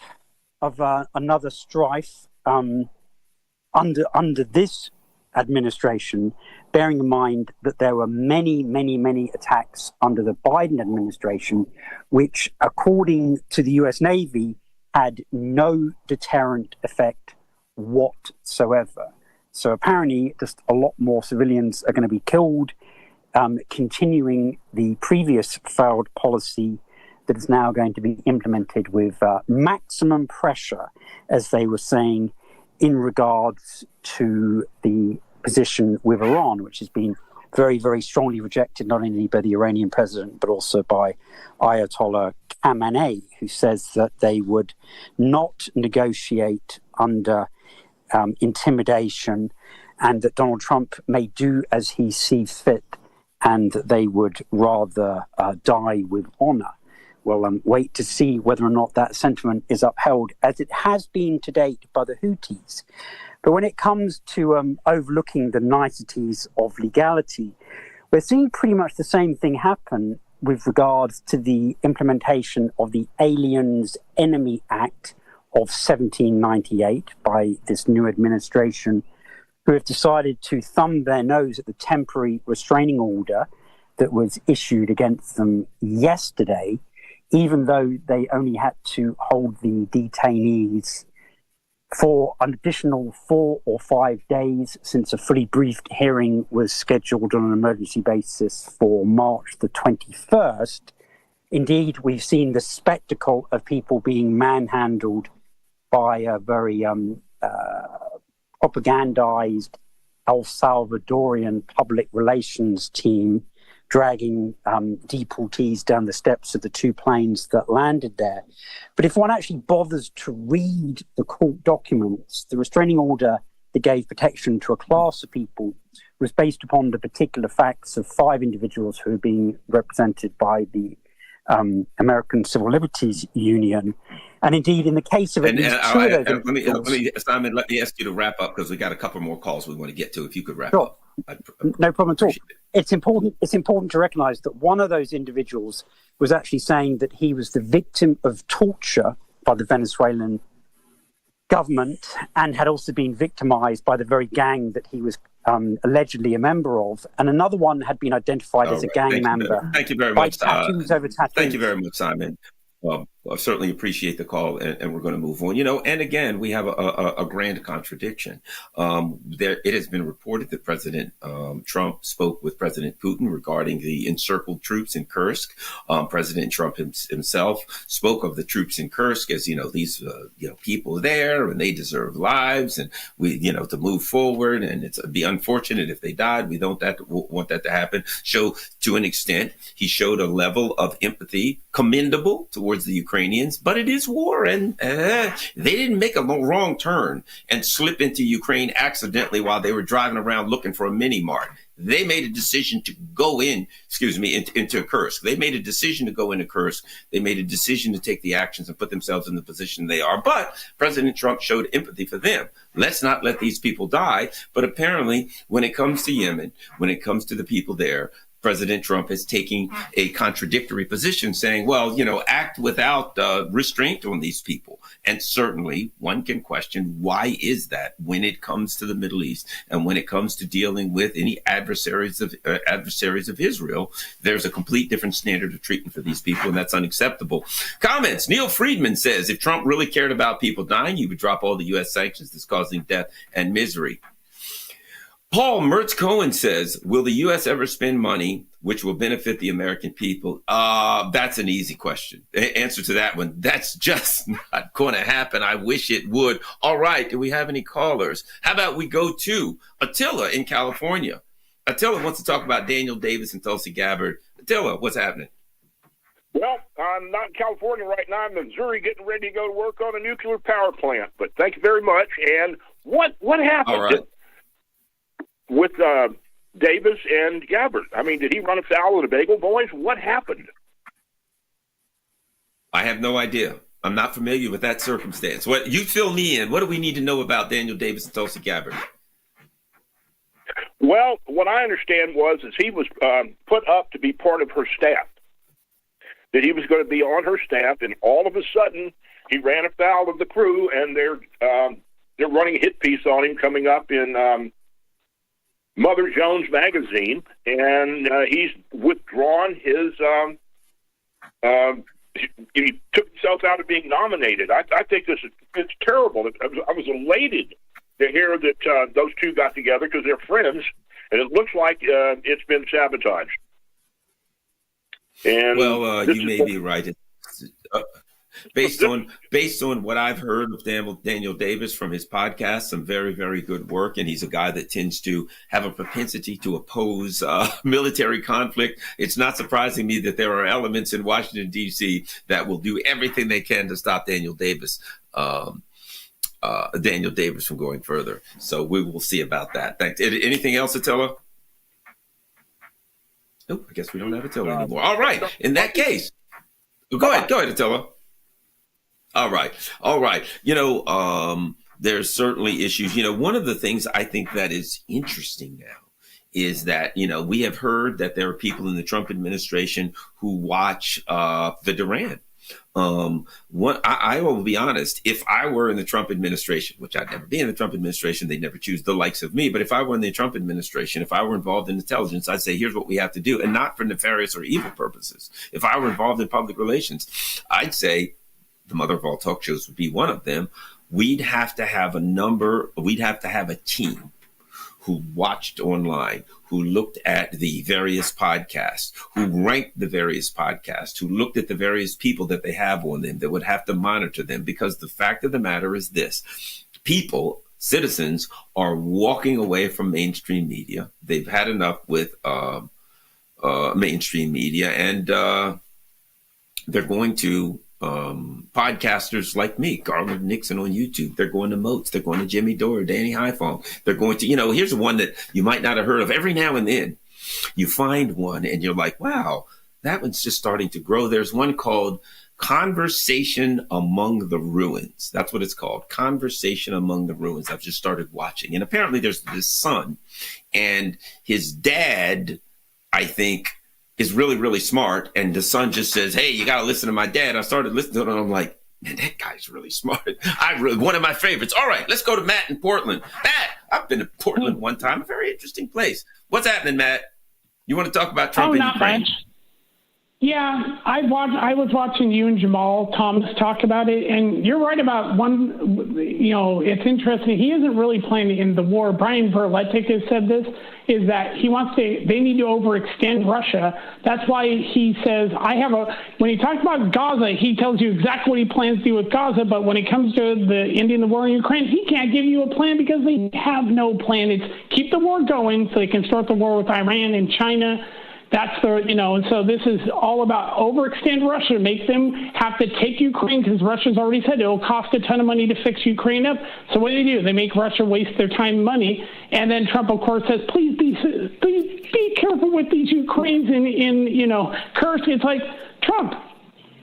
of another strife under this administration, bearing in mind that there were many attacks under the Biden administration, which, according to the US Navy, had no deterrent effect whatsoever. So apparently just a lot more civilians are going to be killed, continuing the previous failed policy that is now going to be implemented with maximum pressure, as they were saying, in regards to the position with Iran, which has been very, very strongly rejected, not only by the Iranian president, but also by Ayatollah Khamenei, who says that they would not negotiate under intimidation, and that Donald Trump may do as he sees fit, and that they would rather die with honor. Well, wait to see whether or not that sentiment is upheld, as it has been to date by the Houthis. But when it comes to overlooking the niceties of legality, we're seeing pretty much the same thing happen with regards to the implementation of the Aliens Enemy Act of 1798 by this new administration, who have decided to thumb their nose at the temporary restraining order that was issued against them yesterday, even though they only had to hold the detainees for an additional 4 or 5 days, since a fully briefed hearing was scheduled on an emergency basis for March the 21st. Indeed, we've seen the spectacle of people being manhandled by a very propagandized El Salvadorian public relations team, dragging deportees down the steps of the 2 planes that landed there. But if one actually bothers to read the court documents, the restraining order that gave protection to a class of people was based upon the particular facts of 5 individuals who are being represented by the American Civil Liberties Union. And indeed, in the case of Simon, let me ask you to wrap up, because we got a couple more calls we want to get to. If you could wrap up. No problem at all. It's important to recognize that one of those individuals was actually saying that he was the victim of torture by the Venezuelan government, and had also been victimized by the very gang that he was allegedly a member of, and another one had been identified as a gang member. Thank you very by much. tattoos over tattoos. Thank you very much, Simon. I certainly appreciate the call, and we're going to move on. And again, we have a grand contradiction. It has been reported that President Trump spoke with President Putin regarding the encircled troops in Kursk. President Trump himself spoke of the troops in Kursk as, these people there, and they deserve lives, and we, to move forward, and it'd be unfortunate if they died. We don't want that to happen. To an extent, he showed a level of empathy commendable towards the Ukrainians, but it is war, and they didn't make a wrong turn and slip into Ukraine accidentally while they were driving around looking for a mini mart. They made a decision to go into Kursk. They made a decision to go into Kursk. They made a decision to take the actions and put themselves in the position they are. But President Trump showed empathy for them. Let's not let these people die. But apparently, when it comes to Yemen, when it comes to the people there, President Trump is taking a contradictory position, saying, well, act without restraint on these people. And certainly one can question, why is that when it comes to the Middle East and when it comes to dealing with any adversaries of Israel? There's a complete different standard of treatment for these people, and that's unacceptable. Comments. Neil Friedman says, if Trump really cared about people dying, he would drop all the U.S. sanctions that's causing death and misery. Paul Mertz Cohen says, will the U.S. ever spend money which will benefit the American people? That's an easy question. Answer to that one, that's just not going to happen. I wish it would. All right, do we have any callers? How about we go to Attila in California? Attila wants to talk about Daniel Davis and Tulsi Gabbard. Attila, what's happening? Well, I'm not in California right now. I'm in Missouri getting ready to go to work on a nuclear power plant. But thank you very much. And what happened? All right. With Davis and Gabbard? I mean, did he run afoul of the Bagel Boys? What happened? I have no idea. I'm not familiar with that circumstance. What you fill me in. What do we need to know about Daniel Davis and Tulsi Gabbard? Well, what I understand is he was put up to be part of her staff. That he was going to be on her staff, and all of a sudden he ran afoul of the crew, and they're running a hit piece on him coming up in Mother Jones magazine, and he's withdrawn his. He took himself out of being nominated. I think it's terrible. I was elated to hear that those two got together because they're friends, and it looks like it's been sabotaged. And you may be right. Based on what I've heard of Daniel Davis from his podcast, some very, very good work. And he's a guy that tends to have a propensity to oppose military conflict. It's not surprising me that there are elements in Washington, D.C. that will do everything they can to stop Daniel Davis from going further. So we will see about that. Thanks. Anything else, Attila? Nope, I guess we don't have Attila anymore. All right. In that case, go ahead, Attila. All right. There's certainly issues. One of the things I think that is interesting now is that, we have heard that there are people in the Trump administration who watch the Duran. I will be honest, if I were in the Trump administration, which I'd never be in the Trump administration, they'd never choose the likes of me. But if I were in the Trump administration, if I were involved in intelligence, I'd say, here's what we have to do. And not for nefarious or evil purposes. If I were involved in public relations, I'd say, the mother of all talk shows would be one of them. We'd have to have a team who watched online, who looked at the various podcasts, who ranked the various podcasts, who looked at the various people that they have on them, that would have to monitor them. Because the fact of the matter is this: citizens are walking away from mainstream media. They've had enough with mainstream media, and they're going to podcasters like me, Garland Nixon on YouTube. They're going to MOATS. They're going to Jimmy Dore, Danny Highfong. They're going to, here's one that you might not have heard of. Every now and then you find one and you're like, wow, that one's just starting to grow. There's one called Conversation Among the Ruins. That's what it's called. Conversation Among the Ruins. I've just started watching. And apparently there's this son, and his dad, I think, is really, really smart. And the son just says, hey, you got to listen to my dad. I started listening to it, and I'm like, man, that guy's really smart. One of my favorites. All right, let's go to Matt in Portland. Matt, I've been to Portland one time, a very interesting place. What's happening, Matt? You want to talk about Trump and not Ukraine? Much. Yeah, I was watching you and Jamarl Thomas talk about it, and you're right about one. It's interesting. He isn't really playing in the war. Brian Verletic has said this, is that they need to overextend Russia. That's why he says, when he talks about Gaza, he tells you exactly what he plans to do with Gaza, but when it comes to the ending the war in Ukraine, he can't give you a plan because they have no plan. It's keep the war going so they can start the war with Iran and China. That's and so this is all about overextend Russia, make them have to take Ukraine, because Russia's already said it'll cost a ton of money to fix Ukraine up. So what do? They make Russia waste their time and money. And then Trump, of course, says, please be careful with these Ukrainians in Kursk. It's like, Trump,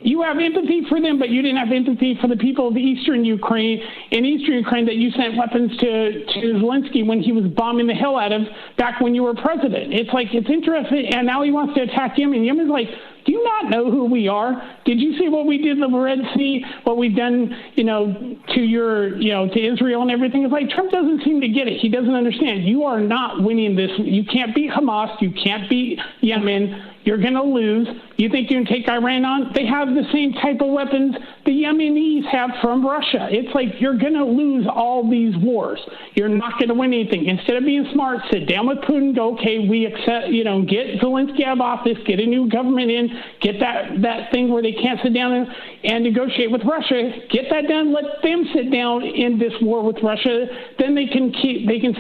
you have empathy for them, but you didn't have empathy for the people of Eastern Ukraine that you sent weapons to Zelensky when he was bombing the hell out of back when you were president. It's like, it's interesting. And now he wants to attack Yemen. Yemen's like, do you not know who we are? Did you see what we did in the Red Sea, what we've done, to Israel and everything? It's like, Trump doesn't seem to get it. He doesn't understand. You are not winning this. You can't beat Hamas. You can't beat Yemen. You're going to lose. You think you can take Iran on? They have the same type of weapons the Yemenis have from Russia. It's like, you're going to lose all these wars. You're not going to win anything. Instead of being smart, sit down with Putin, go, okay, we accept, get Zelensky out of office, get a new government in, get that thing where they can't sit down and negotiate with Russia, get that done, let them sit down in this war with Russia. Then they can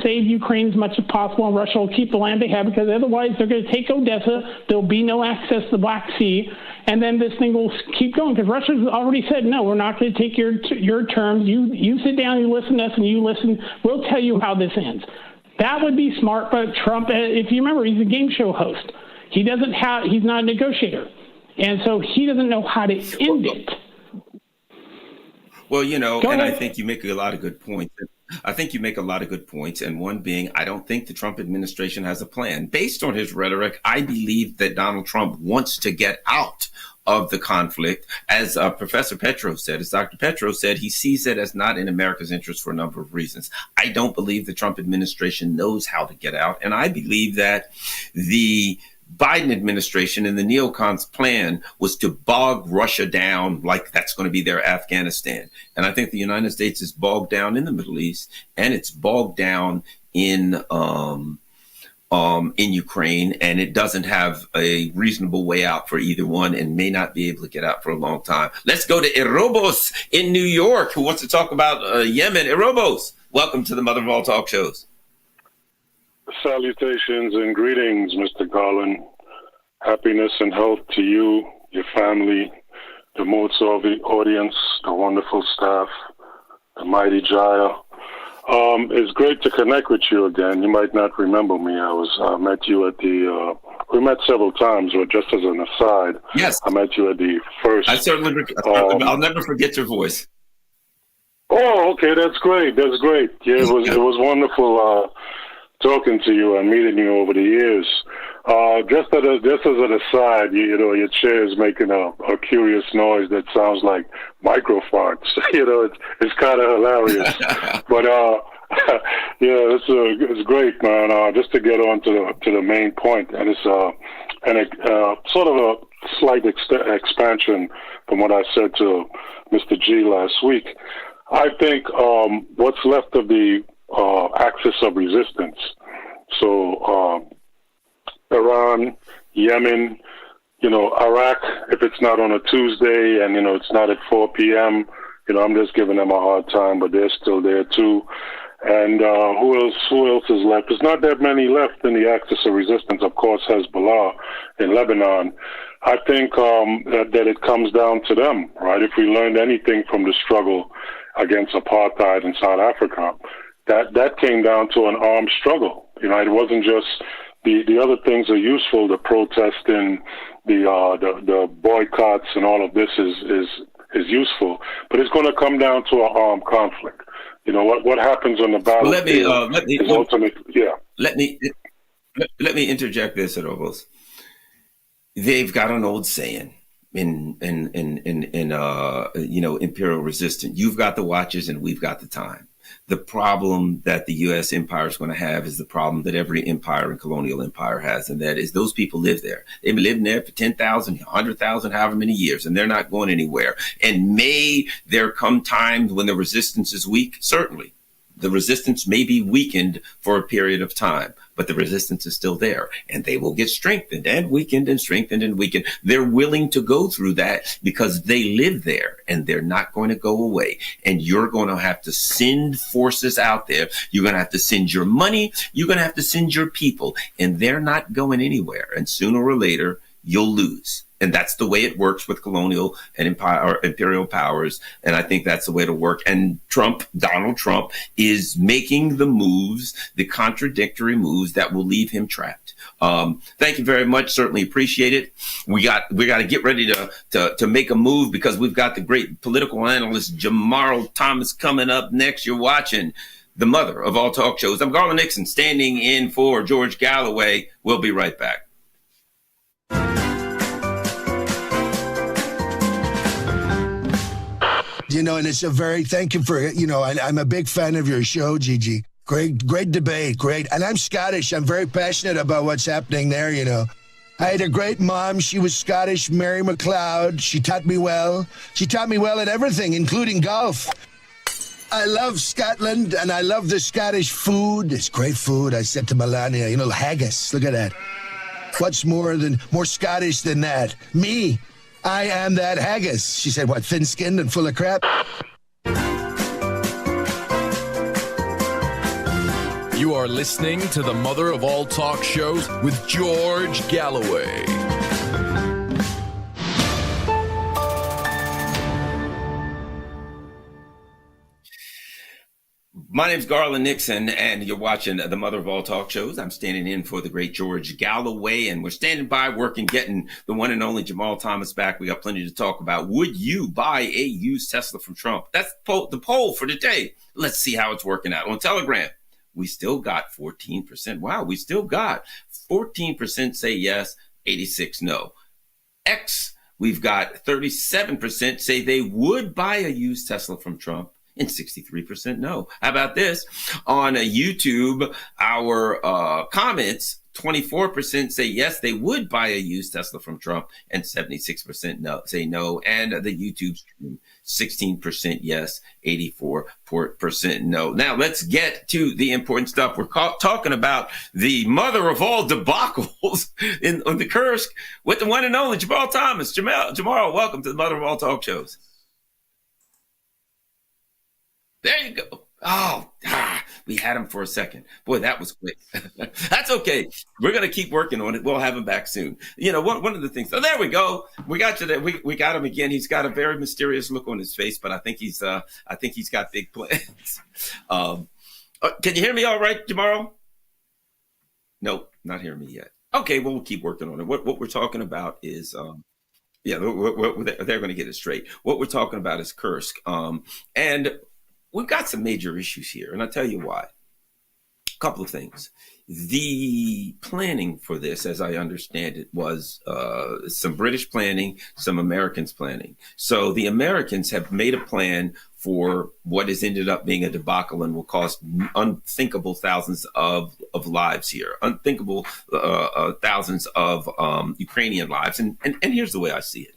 save Ukraine as much as possible, and Russia will keep the land they have, because otherwise they're going to take Odessa. There'll be no access to the Black Sea, and then this thing will keep going, because Russia's already said, no, we're not going to take your terms. You sit down, you listen to us, and you listen. We'll tell you how this ends. That would be smart, but Trump, if you remember, he's a game show host. He's not a negotiator, and so he doesn't know how to end it. Well, I think you make a lot of good points. And one being, I don't think the Trump administration has a plan. Based on his rhetoric, I believe that Donald Trump wants to get out of the conflict. As Professor Petro said, as Dr. Petro said, he sees it as not in America's interest for a number of reasons. I don't believe the Trump administration knows how to get out. And I believe that the Biden administration and the neocons' plan was to bog Russia down like that's going to be their Afghanistan. And I think the United States is bogged down in the Middle East, and it's bogged down in Ukraine, and it doesn't have a reasonable way out for either one, and may not be able to get out for a long time. Let's go to Erobos in New York, who wants to talk about Yemen. Erobos, welcome to the Mother of All Talk Shows. Salutations and greetings, Mr. Garland. Happiness and health to you, your family, the MOATS audience, the wonderful staff, the mighty Jaya. It's great to connect with you again. You might not remember me. I met you at we met several times, but just as an aside, yes, I met you at the first. I'll never forget your voice. Oh, okay, that's great. Yeah, it was wonderful talking to you and meeting you over the years. Just as an aside, your chair is making a curious noise that sounds like microfarts. It's kind of hilarious. But it's great, man. Just to get on to the main point, and it's sort of a slight expansion from what I said to Mr. G last week. I think what's left of the axis of resistance. So Iran, Yemen, Iraq, if it's not on a Tuesday and, it's not at 4 p.m., I'm just giving them a hard time, but they're still there too. And who else is left? There's not that many left in the axis of resistance. Of course, Hezbollah in Lebanon. I think that it comes down to them, right? If we learned anything from the struggle against apartheid in South Africa, that came down to an armed struggle. It wasn't just the other things are useful. The protesting, the boycotts, and all of this is useful. But it's going to come down to an armed conflict. What happens on the battlefield is ultimately, yeah. Let me interject this, Robos. They've got an old saying in imperial resistance: you've got the watches and we've got the time. The problem that the U.S. empire is going to have is the problem that every empire and colonial empire has, and that is those people live there. They've been living there for 10,000, 100,000, however many years, and they're not going anywhere. And may there come times when the resistance is weak? Certainly. The resistance may be weakened for a period of time, but the resistance is still there, and they will get strengthened and weakened and strengthened and weakened. They're willing to go through that because they live there, and they're not going to go away. And you're going to have to send forces out there. You're going to have to send your money. You're going to have to send your people, and they're not going anywhere. And sooner or later, you'll lose. And that's the way it works with colonial and imperial powers. And I think that's the way to work. And Donald Trump, is making the moves, the contradictory moves that will leave him trapped. Thank you very much. Certainly appreciate it. We got to get ready to make a move because we've got the great political analyst Jamarl Thomas coming up next. You're watching the mother of all talk shows. I'm Garland Nixon, standing in for George Galloway. We'll be right back. And it's a very, thank you for, I'm a big fan of your show, Gigi. Great debate, great. And I'm Scottish. I'm very passionate about what's happening there, I had a great mom. She was Scottish, Mary McLeod. She taught me well. She taught me well at everything, including golf. I love Scotland, and I love the Scottish food. It's great food. I said to Melania, haggis. Look at that. What's more Scottish than that? Me. I am that haggis. She said, what, thin-skinned and full of crap? You are listening to the mother of all talk shows with George Galloway. My name's Garland Nixon, and you're watching the mother of all talk shows. I'm standing in for the great George Galloway, and we're standing by working, getting the one and only Jamarl Thomas back. We got plenty to talk about. Would you buy a used Tesla from Trump? That's the poll for today. Let's see how it's working out. On Telegram, we still got 14%. Wow, we still got 14% say yes, 86 no. X, we've got 37% say they would buy a used Tesla from Trump, and 63% no. How about this? On YouTube, our comments, 24% say yes, they would buy a used Tesla from Trump, and 76% no, say no. And the YouTube stream, 16% yes, 84% no. Now let's get to the important stuff. We're talking about the mother of all debacles on the Kursk with the one and only Jamarl Thomas. Jamarl, welcome to the mother of all talk shows. There you go. Oh, we had him for a second. Boy, that was quick. That's okay. We're going to keep working on it. We'll have him back soon. One of the things. Oh, there we go. We got you there. We got him again. He's got a very mysterious look on his face, but I think he's got big plans. Can you hear me all right, Jamarl? Nope, not hearing me yet. Okay, well, we'll keep working on it. What we're talking about is, they're going to get it straight. What we're talking about is Kursk. And we've got some major issues here, and I'll tell you why. A couple of things. The planning for this, as I understand it, was some British planning, some Americans planning. So the Americans have made a plan for what has ended up being a debacle and will cost unthinkable thousands of lives here, unthinkable thousands of Ukrainian lives. And here's the way I see it.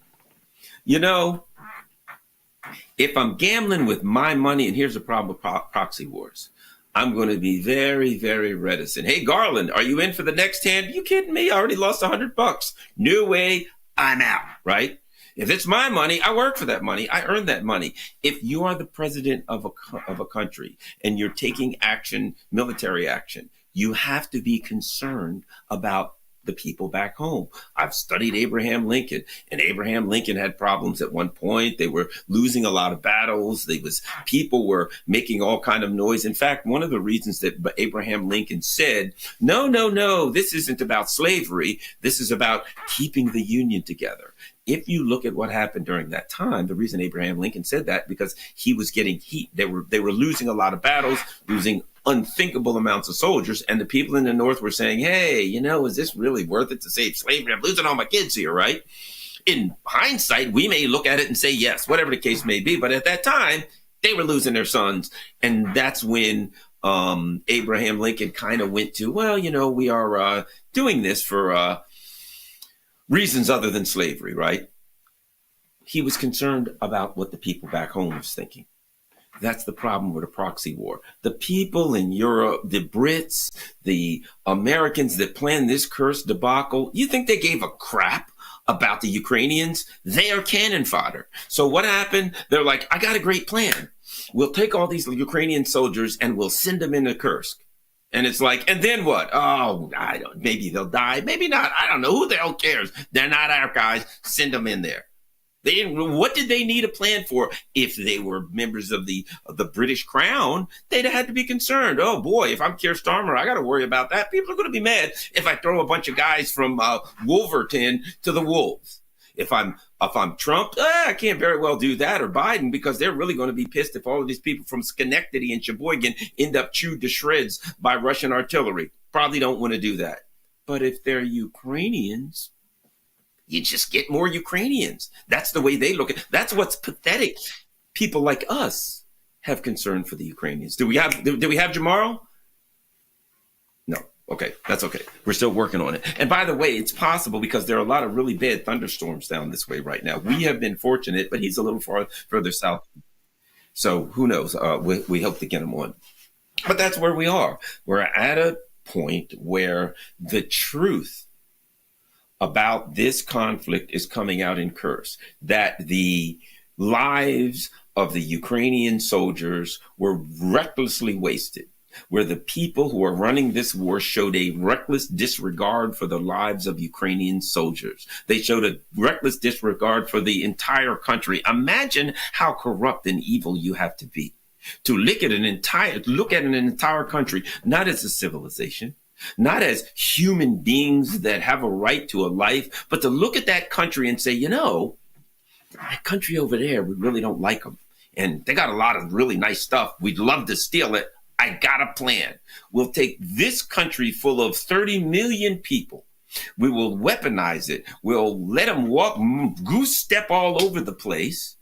If I'm gambling with my money, and here's the problem with proxy wars, I'm going to be very, very reticent. Hey, Garland, are you in for the next hand? Are you kidding me? I already lost $100. No way, I'm out, right? If it's my money, I work for that money. I earn that money. If you are the president of a country and you're taking action, military action, you have to be concerned about the people back home. I've studied Abraham Lincoln, and Abraham Lincoln had problems at one point. They were losing a lot of battles. People were making all kind of noise. In fact, one of the reasons that Abraham Lincoln said, no, this isn't about slavery. This is about keeping the Union together. If you look at what happened during that time, the reason Abraham Lincoln said that, because he was getting heat. They were losing a lot of battles, losing unthinkable amounts of soldiers, and the people in the North were saying, hey, is this really worth it to save slavery? I'm losing all my kids here, right? In hindsight, we may look at it and say yes, whatever the case may be. But at that time, They were losing their sons. And that's when Abraham Lincoln kind of went to, well, we are doing this for reasons other than slavery, right? He was concerned about what the people back home was thinking. That's the problem with a proxy war. The people in Europe, the Brits, the Americans that planned this cursed debacle, you think they gave a crap about the Ukrainians? They are cannon fodder. So what happened? They're like, I got a great plan. We'll take all these Ukrainian soldiers and we'll send them into Kursk. And it's like, and then what? Oh, maybe they'll die. Maybe not. I don't know. Who the hell cares? They're not our guys. Send them in there. What did they need a plan for? If they were members of the British Crown, they'd have had to be concerned. Oh boy, if I'm Keir Starmer, I got to worry about that. People are going to be mad if I throw a bunch of guys from Wolverton to the Wolves. If I'm Trump, I can't very well do that, or Biden, because they're really going to be pissed if all of these people from Schenectady and Sheboygan end up chewed to shreds by Russian artillery. Probably don't want to do that. But if they're Ukrainians, you just get more Ukrainians. That's the way they look at it. That's what's pathetic. People like us have concern for the Ukrainians. Do we have Jamarl? No. Okay, that's okay. We're still working on it. And by the way, it's possible because there are a lot of really bad thunderstorms down this way right now. We have been fortunate, but he's a little further south. So who knows? We hope to get him on. But that's where we are. We're at a point where the truth about this conflict is coming out in Kursk, that the lives of the Ukrainian soldiers were recklessly wasted, where the people who are running this war showed a reckless disregard for the lives of Ukrainian soldiers. They showed a reckless disregard for the entire country. Imagine how corrupt and evil you have to be to look at an entire country, not as a civilization, not as human beings that have a right to a life, but to look at that country and say, that country over there, we really don't like them. And they got a lot of really nice stuff. We'd love to steal it. I got a plan. We'll take this country full of 30 million people. We will weaponize it. We'll let them walk, goose step all over the place,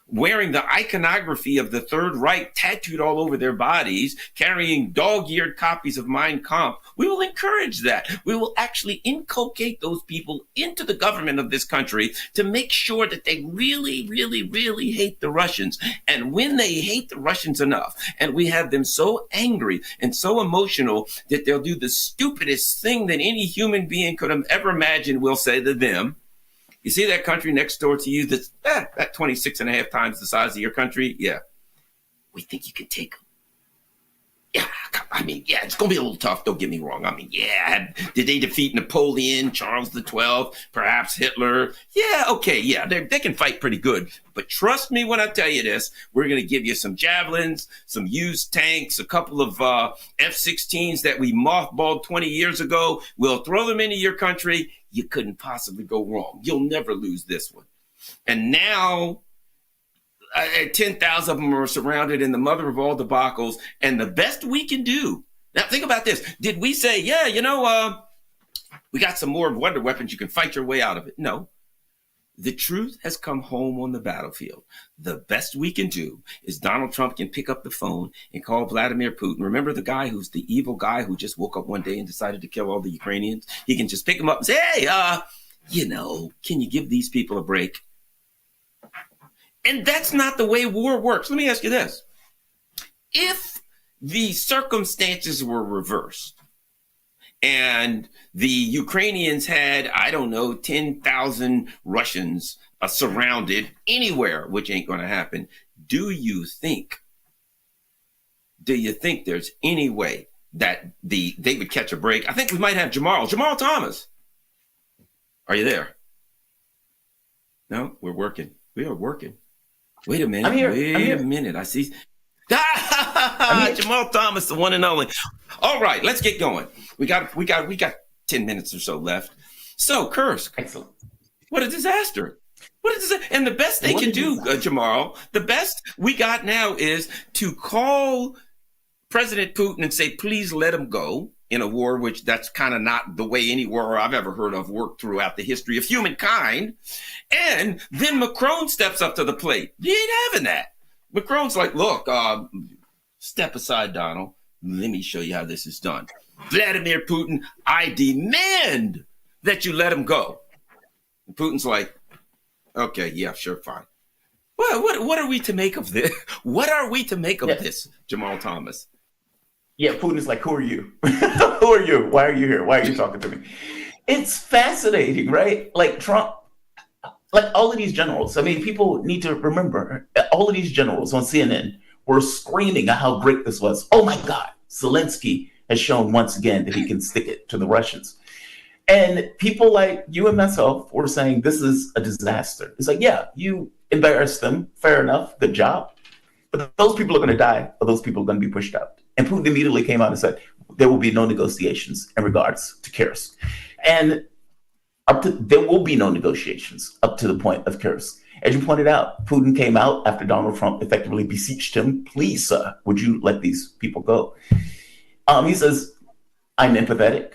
wearing the iconography of the Third Reich tattooed all over their bodies, carrying dog-eared copies of Mein Kampf. We will encourage that. We will actually inculcate those people into the government of this country to make sure that they really, really, really hate the Russians. And when they hate the Russians enough, and we have them so angry and so emotional that they'll do the stupidest thing that any human being could have ever imagined, we'll say to them, you see that country next door to you that's that 26 and a half times the size of your country? Yeah. We think you can take them. Yeah, it's going to be a little tough. Don't get me wrong. Did they defeat Napoleon, Charles XII, perhaps Hitler? Yeah, okay, yeah, they can fight pretty good. But trust me when I tell you this, we're going to give you some javelins, some used tanks, a couple of F-16s that we mothballed 20 years ago. We'll throw them into your country. You couldn't possibly go wrong. You'll never lose this one. And now 10,000 of them are surrounded in the mother of all debacles. And the best we can do. Now, think about this. Did we say, we got some more wonder weapons. You can fight your way out of it? No. The truth has come home on the battlefield. The best we can do is Donald Trump can pick up the phone and call Vladimir Putin. Remember the guy who's the evil guy who just woke up one day and decided to kill all the Ukrainians? He can just pick him up and say, hey, can you give these people a break? And that's not the way war works. Let me ask you this. If the circumstances were reversed and the Ukrainians had, 10,000 Russians surrounded anywhere, which ain't going to happen, do you think there's any way that they would catch a break? I think we might have Jamarl Thomas. Are you there? No, we're working. We are working. Wait a minute. Wait a minute. I see. Jamarl Thomas, the one and only. All right, let's get going. We got 10 minutes or so left. So, Kursk. Excellent. What a disaster. And the best they can do, Jamarl, the best we got now is to call President Putin and say, please let him go in a war, which that's kind of not the way any war I've ever heard of worked throughout the history of humankind. And then Macron steps up to the plate. He ain't having that. Macron's like, look, step aside, Donald. Let me show you how this is done. Vladimir Putin, I demand that you let him go. And Putin's like, okay, yeah, sure, fine. What are we to make of this? What are we to make of this, Jamarl Thomas? Yeah, Putin's like, who are you? Who are you? Why are you here? Why are you talking to me? It's fascinating, right? Like Trump, like all of these generals. I mean, people need to remember, all of these generals on CNN were screaming at how great this was. Oh my God, Zelensky has shown once again that he can stick it to the Russians. And people like you and myself were saying this is a disaster. It's like, yeah, you embarrassed them. Fair enough. Good job. But those people are going to die, or those people are going to be pushed out. And Putin immediately came out and said there will be no negotiations in regards to Kursk. And there will be no negotiations up to the point of Kursk. As you pointed out, Putin came out after Donald Trump effectively beseeched him. Please, sir, would you let these people go? He says, I'm empathetic.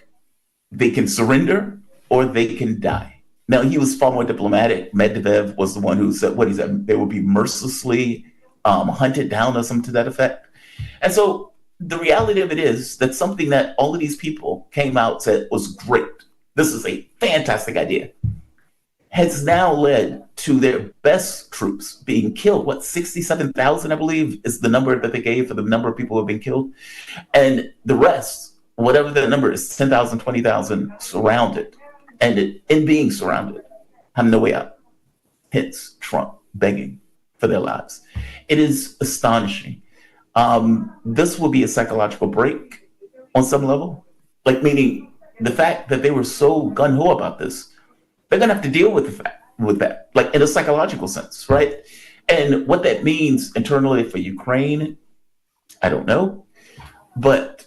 They can surrender or they can die. Now, he was far more diplomatic. Medvedev was the one who said, what he said, they will be mercilessly hunted down or something to that effect. And so the reality of it is that something that all of these people came out said was great. This is a fantastic idea. Has now led to their best troops being killed. What, 67,000, I believe, is the number that they gave for the number of people who have been killed. And the rest, whatever the number is, 10,000, 20,000, surrounded. And in being surrounded, have no way out. Hence, Trump begging for their lives. It is astonishing. This will be a psychological break on some level. Like, meaning the fact that they were so gung-ho about this, they're going to have to deal with that, like in a psychological sense, right? And what that means internally for Ukraine, I don't know, but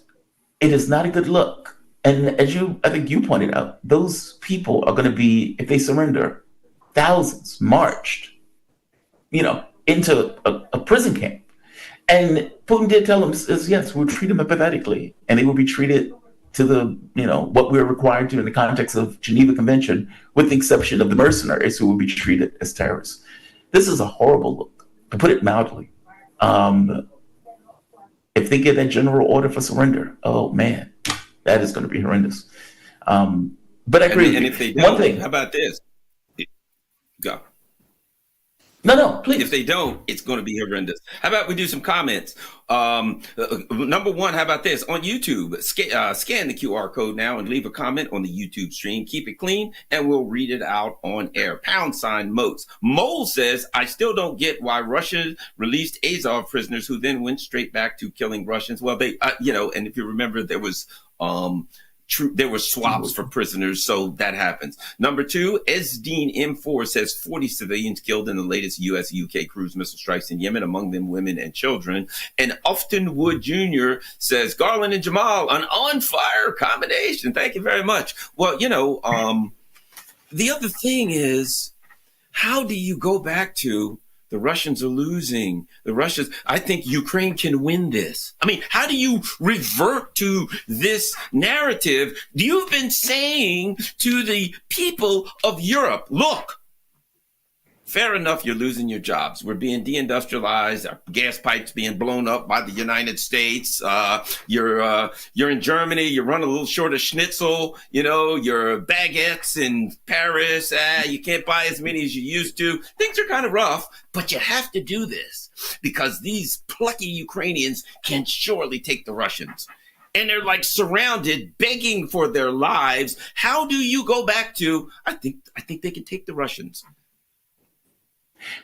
it is not a good look. And as I think you pointed out, those people are going to be, if they surrender, thousands marched, into a prison camp. And Putin did tell them, yes, we'll treat them empathetically, and they will be treated to the, what we're required to in the context of Geneva Convention, with the exception of the mercenaries who will be treated as terrorists. This is a horrible look, to put it mildly. If they get that general order for surrender, oh man, that is going to be horrendous. But I agree. And if they don't, how about this? Go. No, please. If they don't, it's going to be horrendous. How about we do some comments? Number one, how about this? On YouTube, scan the QR code now and leave a comment on the YouTube stream. Keep it clean, and we'll read it out on air. #MOATS. Mole says, I still don't get why Russia released Azov prisoners who then went straight back to killing Russians. Well, they, and if you remember, there was... there were swaps for prisoners, so that happens. Number two, Esdeen M4 says 40 civilians killed in the latest U.S.-UK cruise missile strikes in Yemen, among them women and children. And Ufton Wood Jr. says, Garland and Jamal, an on-fire combination. Thank you very much. Well, the other thing is, how do you go back to the Russians are losing. I think Ukraine can win this. I mean, how do you revert to this narrative? You've been saying to the people of Europe, look, fair enough, you're losing your jobs. We're being deindustrialized. Our gas pipes being blown up by the United States. You're in Germany. You're running a little short of schnitzel. Your baguettes in Paris. You can't buy as many as you used to. Things are kind of rough, but you have to do this because these plucky Ukrainians can surely take the Russians. And they're like surrounded, begging for their lives. How do you go back to, I think they can take the Russians.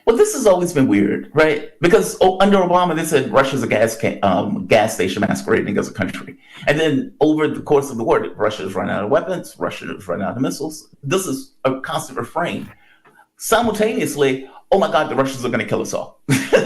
Well, this has always been weird, right? Because under Obama, they said Russia's a gas station masquerading as a country. And then over the course of the war, Russia's run out of weapons, Russia's run out of missiles. This is a constant refrain. Simultaneously, oh my God, the Russians are going to kill us all.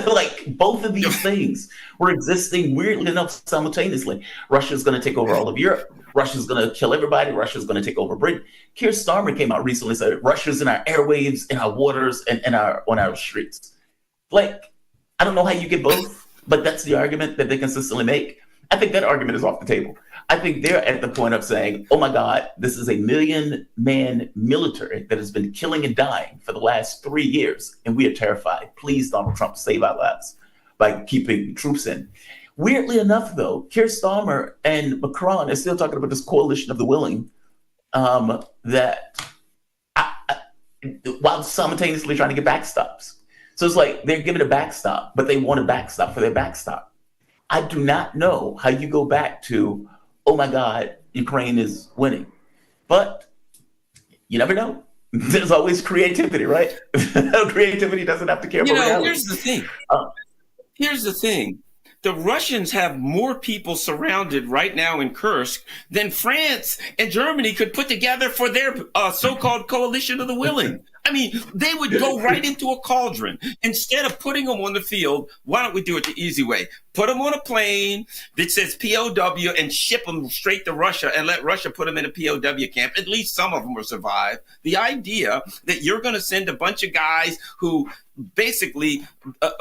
Like both of these things were existing weirdly enough simultaneously. Russia's going to take over all of Europe. Russia's going to kill everybody. Russia's going to take over Britain. Keir Starmer came out recently and said, Russia's in our airwaves, in our waters, and on our streets. Like, I don't know how you get both, but that's the argument that they consistently make. I think that argument is off the table. I think they're at the point of saying, oh my God, this is a 1 million-man military that has been killing and dying for the last 3 years, and we are terrified. Please, Donald Trump, save our lives. by keeping troops in. Weirdly enough, though, Keir Starmer and Macron are still talking about this coalition of the willing, while simultaneously trying to get backstops. So it's like they're giving a backstop, but they want a backstop for their backstop. I do not know how you go back to, oh my God, Ukraine is winning. But you never know. There's always creativity, right? Creativity doesn't have to care about reality. Here's the thing. The Russians have more people surrounded right now in Kursk than France and Germany could put together for their so-called coalition of the willing. I mean, they would go right into a cauldron. Instead of putting them on the field, why don't we do it the easy way? Put them on a plane that says POW and ship them straight to Russia and let Russia put them in a POW camp. At least some of them will survive. The idea that you're going to send a bunch of guys who basically,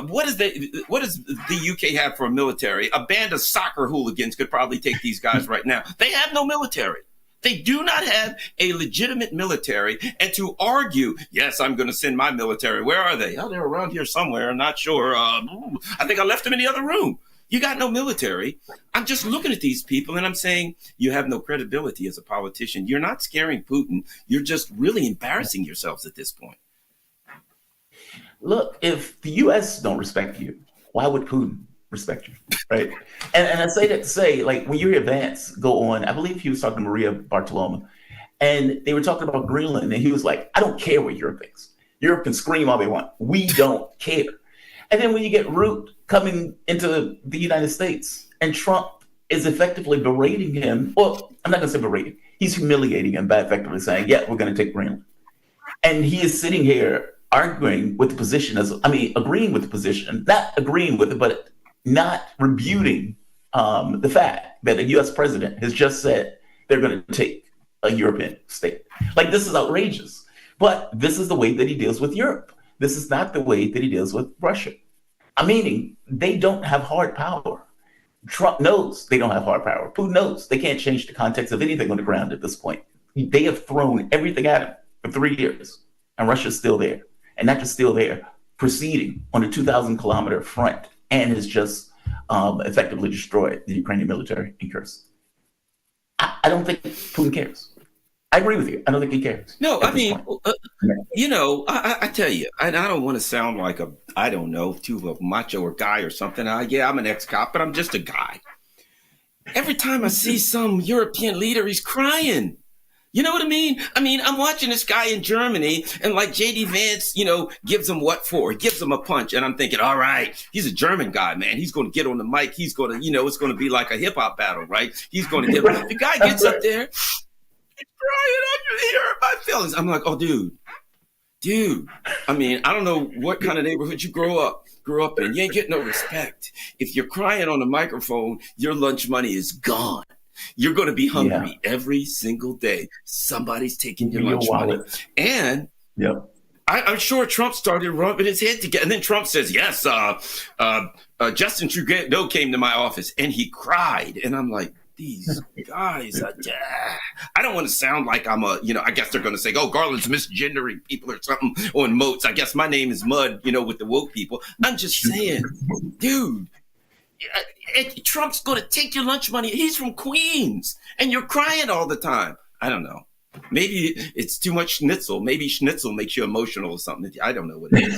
what does the UK have for a military? A band of soccer hooligans could probably take these guys right now. They have no military. They do not have a legitimate military. And to argue, yes, I'm going to send my military. Where are they? Oh, they're around here somewhere. I'm not sure. I think I left them in the other room. You got no military. I'm just looking at these people and I'm saying, you have no credibility as a politician. You're not scaring Putin. You're just really embarrassing yourselves at this point. Look, if the U.S. don't respect you, why would Putin respect you, right? And I say that to say, like, when you hear Vance go on, I believe he was talking to Maria Bartiromo, and they were talking about Greenland, and he was like, I don't care what Europe thinks. Europe can scream all they want. We don't care. And then when you get Root coming into the United States, and Trump is effectively berating him, well, I'm not going to say berating. He's humiliating him by effectively saying, yeah, we're going to take Greenland. And he is sitting here arguing with the position, agreeing with the position, not agreeing with it, but not rebuting the fact that a U.S. president has just said they're going to take a European state. Like, this is outrageous. But this is the way that he deals with Europe. This is not the way that he deals with Russia. Meaning, they don't have hard power. Trump knows they don't have hard power. Putin knows they can't change the context of anything on the ground at this point. They have thrown everything at him for 3 years, and Russia's still there. And not just still there, proceeding on a 2,000-kilometer front, and has just effectively destroyed the Ukrainian military in Kursk. I don't think Putin cares. I agree with you. I don't think he cares. No, I mean, I tell you, and I don't want to sound like too macho or guy or something. I'm an ex-cop, but I'm just a guy. Every time I see some European leader, he's crying. You know what I mean? I'm watching this guy in Germany, and like J.D. Vance, gives him what for? He gives him a punch. And I'm thinking, all right, he's a German guy, man. He's going to get on the mic. He's going to, it's going to be like a hip hop battle, right? He's going to get, the guy gets up there, he's crying, I can hear my feelings. I'm like, oh, dude. I don't know what kind of neighborhood you grew up in. You ain't getting no respect. If you're crying on the microphone, your lunch money is gone. You're going to be hungry every single day. Somebody's taking your lunch money. And I'm sure Trump started rubbing his head together. And then Trump says, yes, Justin Trudeau came to my office and he cried. And I'm like, these guys, I don't want to sound like I'm I guess they're going to say, oh, Garland's misgendering people or something on MOATS. I guess my name is Mud, with the woke people. I'm just saying, dude. Trump's going to take your lunch money. He's from Queens, and you're crying all the time. I don't know. Maybe it's too much schnitzel. Maybe schnitzel makes you emotional or something. I don't know what it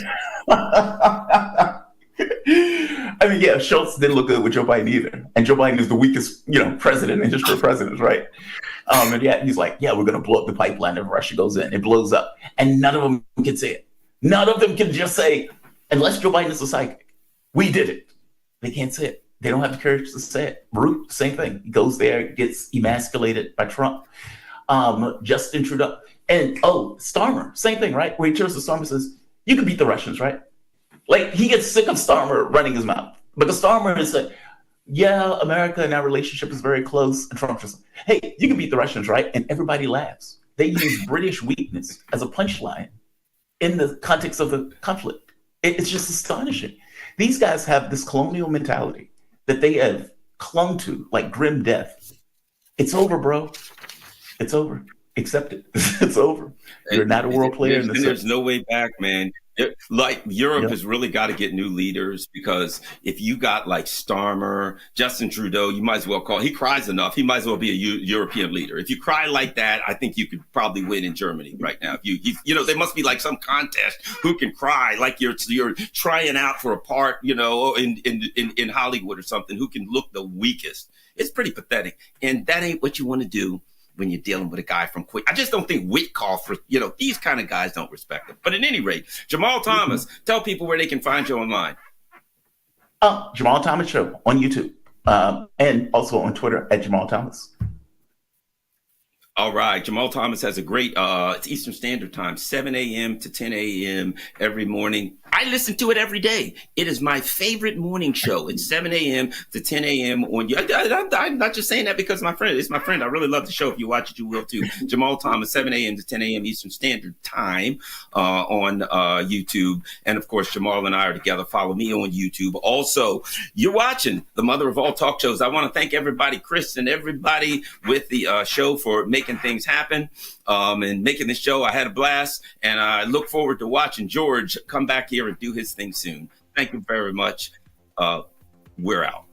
is. Schultz didn't look good with Joe Biden either. And Joe Biden is the weakest, president in history of presidents, right? He's like, we're going to blow up the pipeline if Russia goes in. It blows up. And none of them can say it. None of them can just say, unless Joe Biden is a psychic, we did it. They can't say it. They don't have the courage to say it. Root, same thing. He goes there, gets emasculated by Trump. Justin Trudeau. And, Starmer, same thing, right? Where he turns to Starmer and says, you can beat the Russians, right? Like, he gets sick of Starmer running his mouth. Because Starmer is like, America and our relationship is very close. And Trump just, hey, you can beat the Russians, right? And everybody laughs. They use British weakness as a punchline in the context of the conflict. It's just astonishing. These guys have this colonial mentality that they have clung to like grim death. It's over, bro. It's over. accept it. It's over. You're not a world player in the sense. There's no way back, man. Like Europe has really got to get new leaders, because if you got like Starmer, Justin Trudeau, you might as well he cries enough. He might as well be a European leader. If you cry like that, I think you could probably win in Germany right now. If you know, there must be like some contest who can cry like you're trying out for a part, you know, in Hollywood or something, who can look the weakest. It's pretty pathetic. And that ain't what you want to do when you're dealing with a guy from Quick. I just don't think Witkoff, you know, these kind of guys don't respect him. But at any rate, Jamarl Thomas, tell people where they can find you online. Jamarl Thomas Show on YouTube, and also on Twitter at Jamarl Thomas. All right. Jamarl Thomas has a great, it's Eastern Standard Time, 7 a.m. to 10 a.m. every morning. I listen to it every day. It is my favorite morning show. It's 7 a.m. to 10 a.m. on you. I'm not just saying that because my friend. It's my friend. I really love the show. If you watch it, you will too. Jamarl Thomas, 7 a.m. to 10 a.m. Eastern Standard Time on YouTube. And of course, Jamarl and I are together. Follow me on YouTube. Also, you're watching the mother of all talk shows. I want to thank everybody, Chris and everybody with the show, for making things happen and making this show. I had a blast, and I look forward to watching George come back here and do his thing soon. Thank you very much. We're out.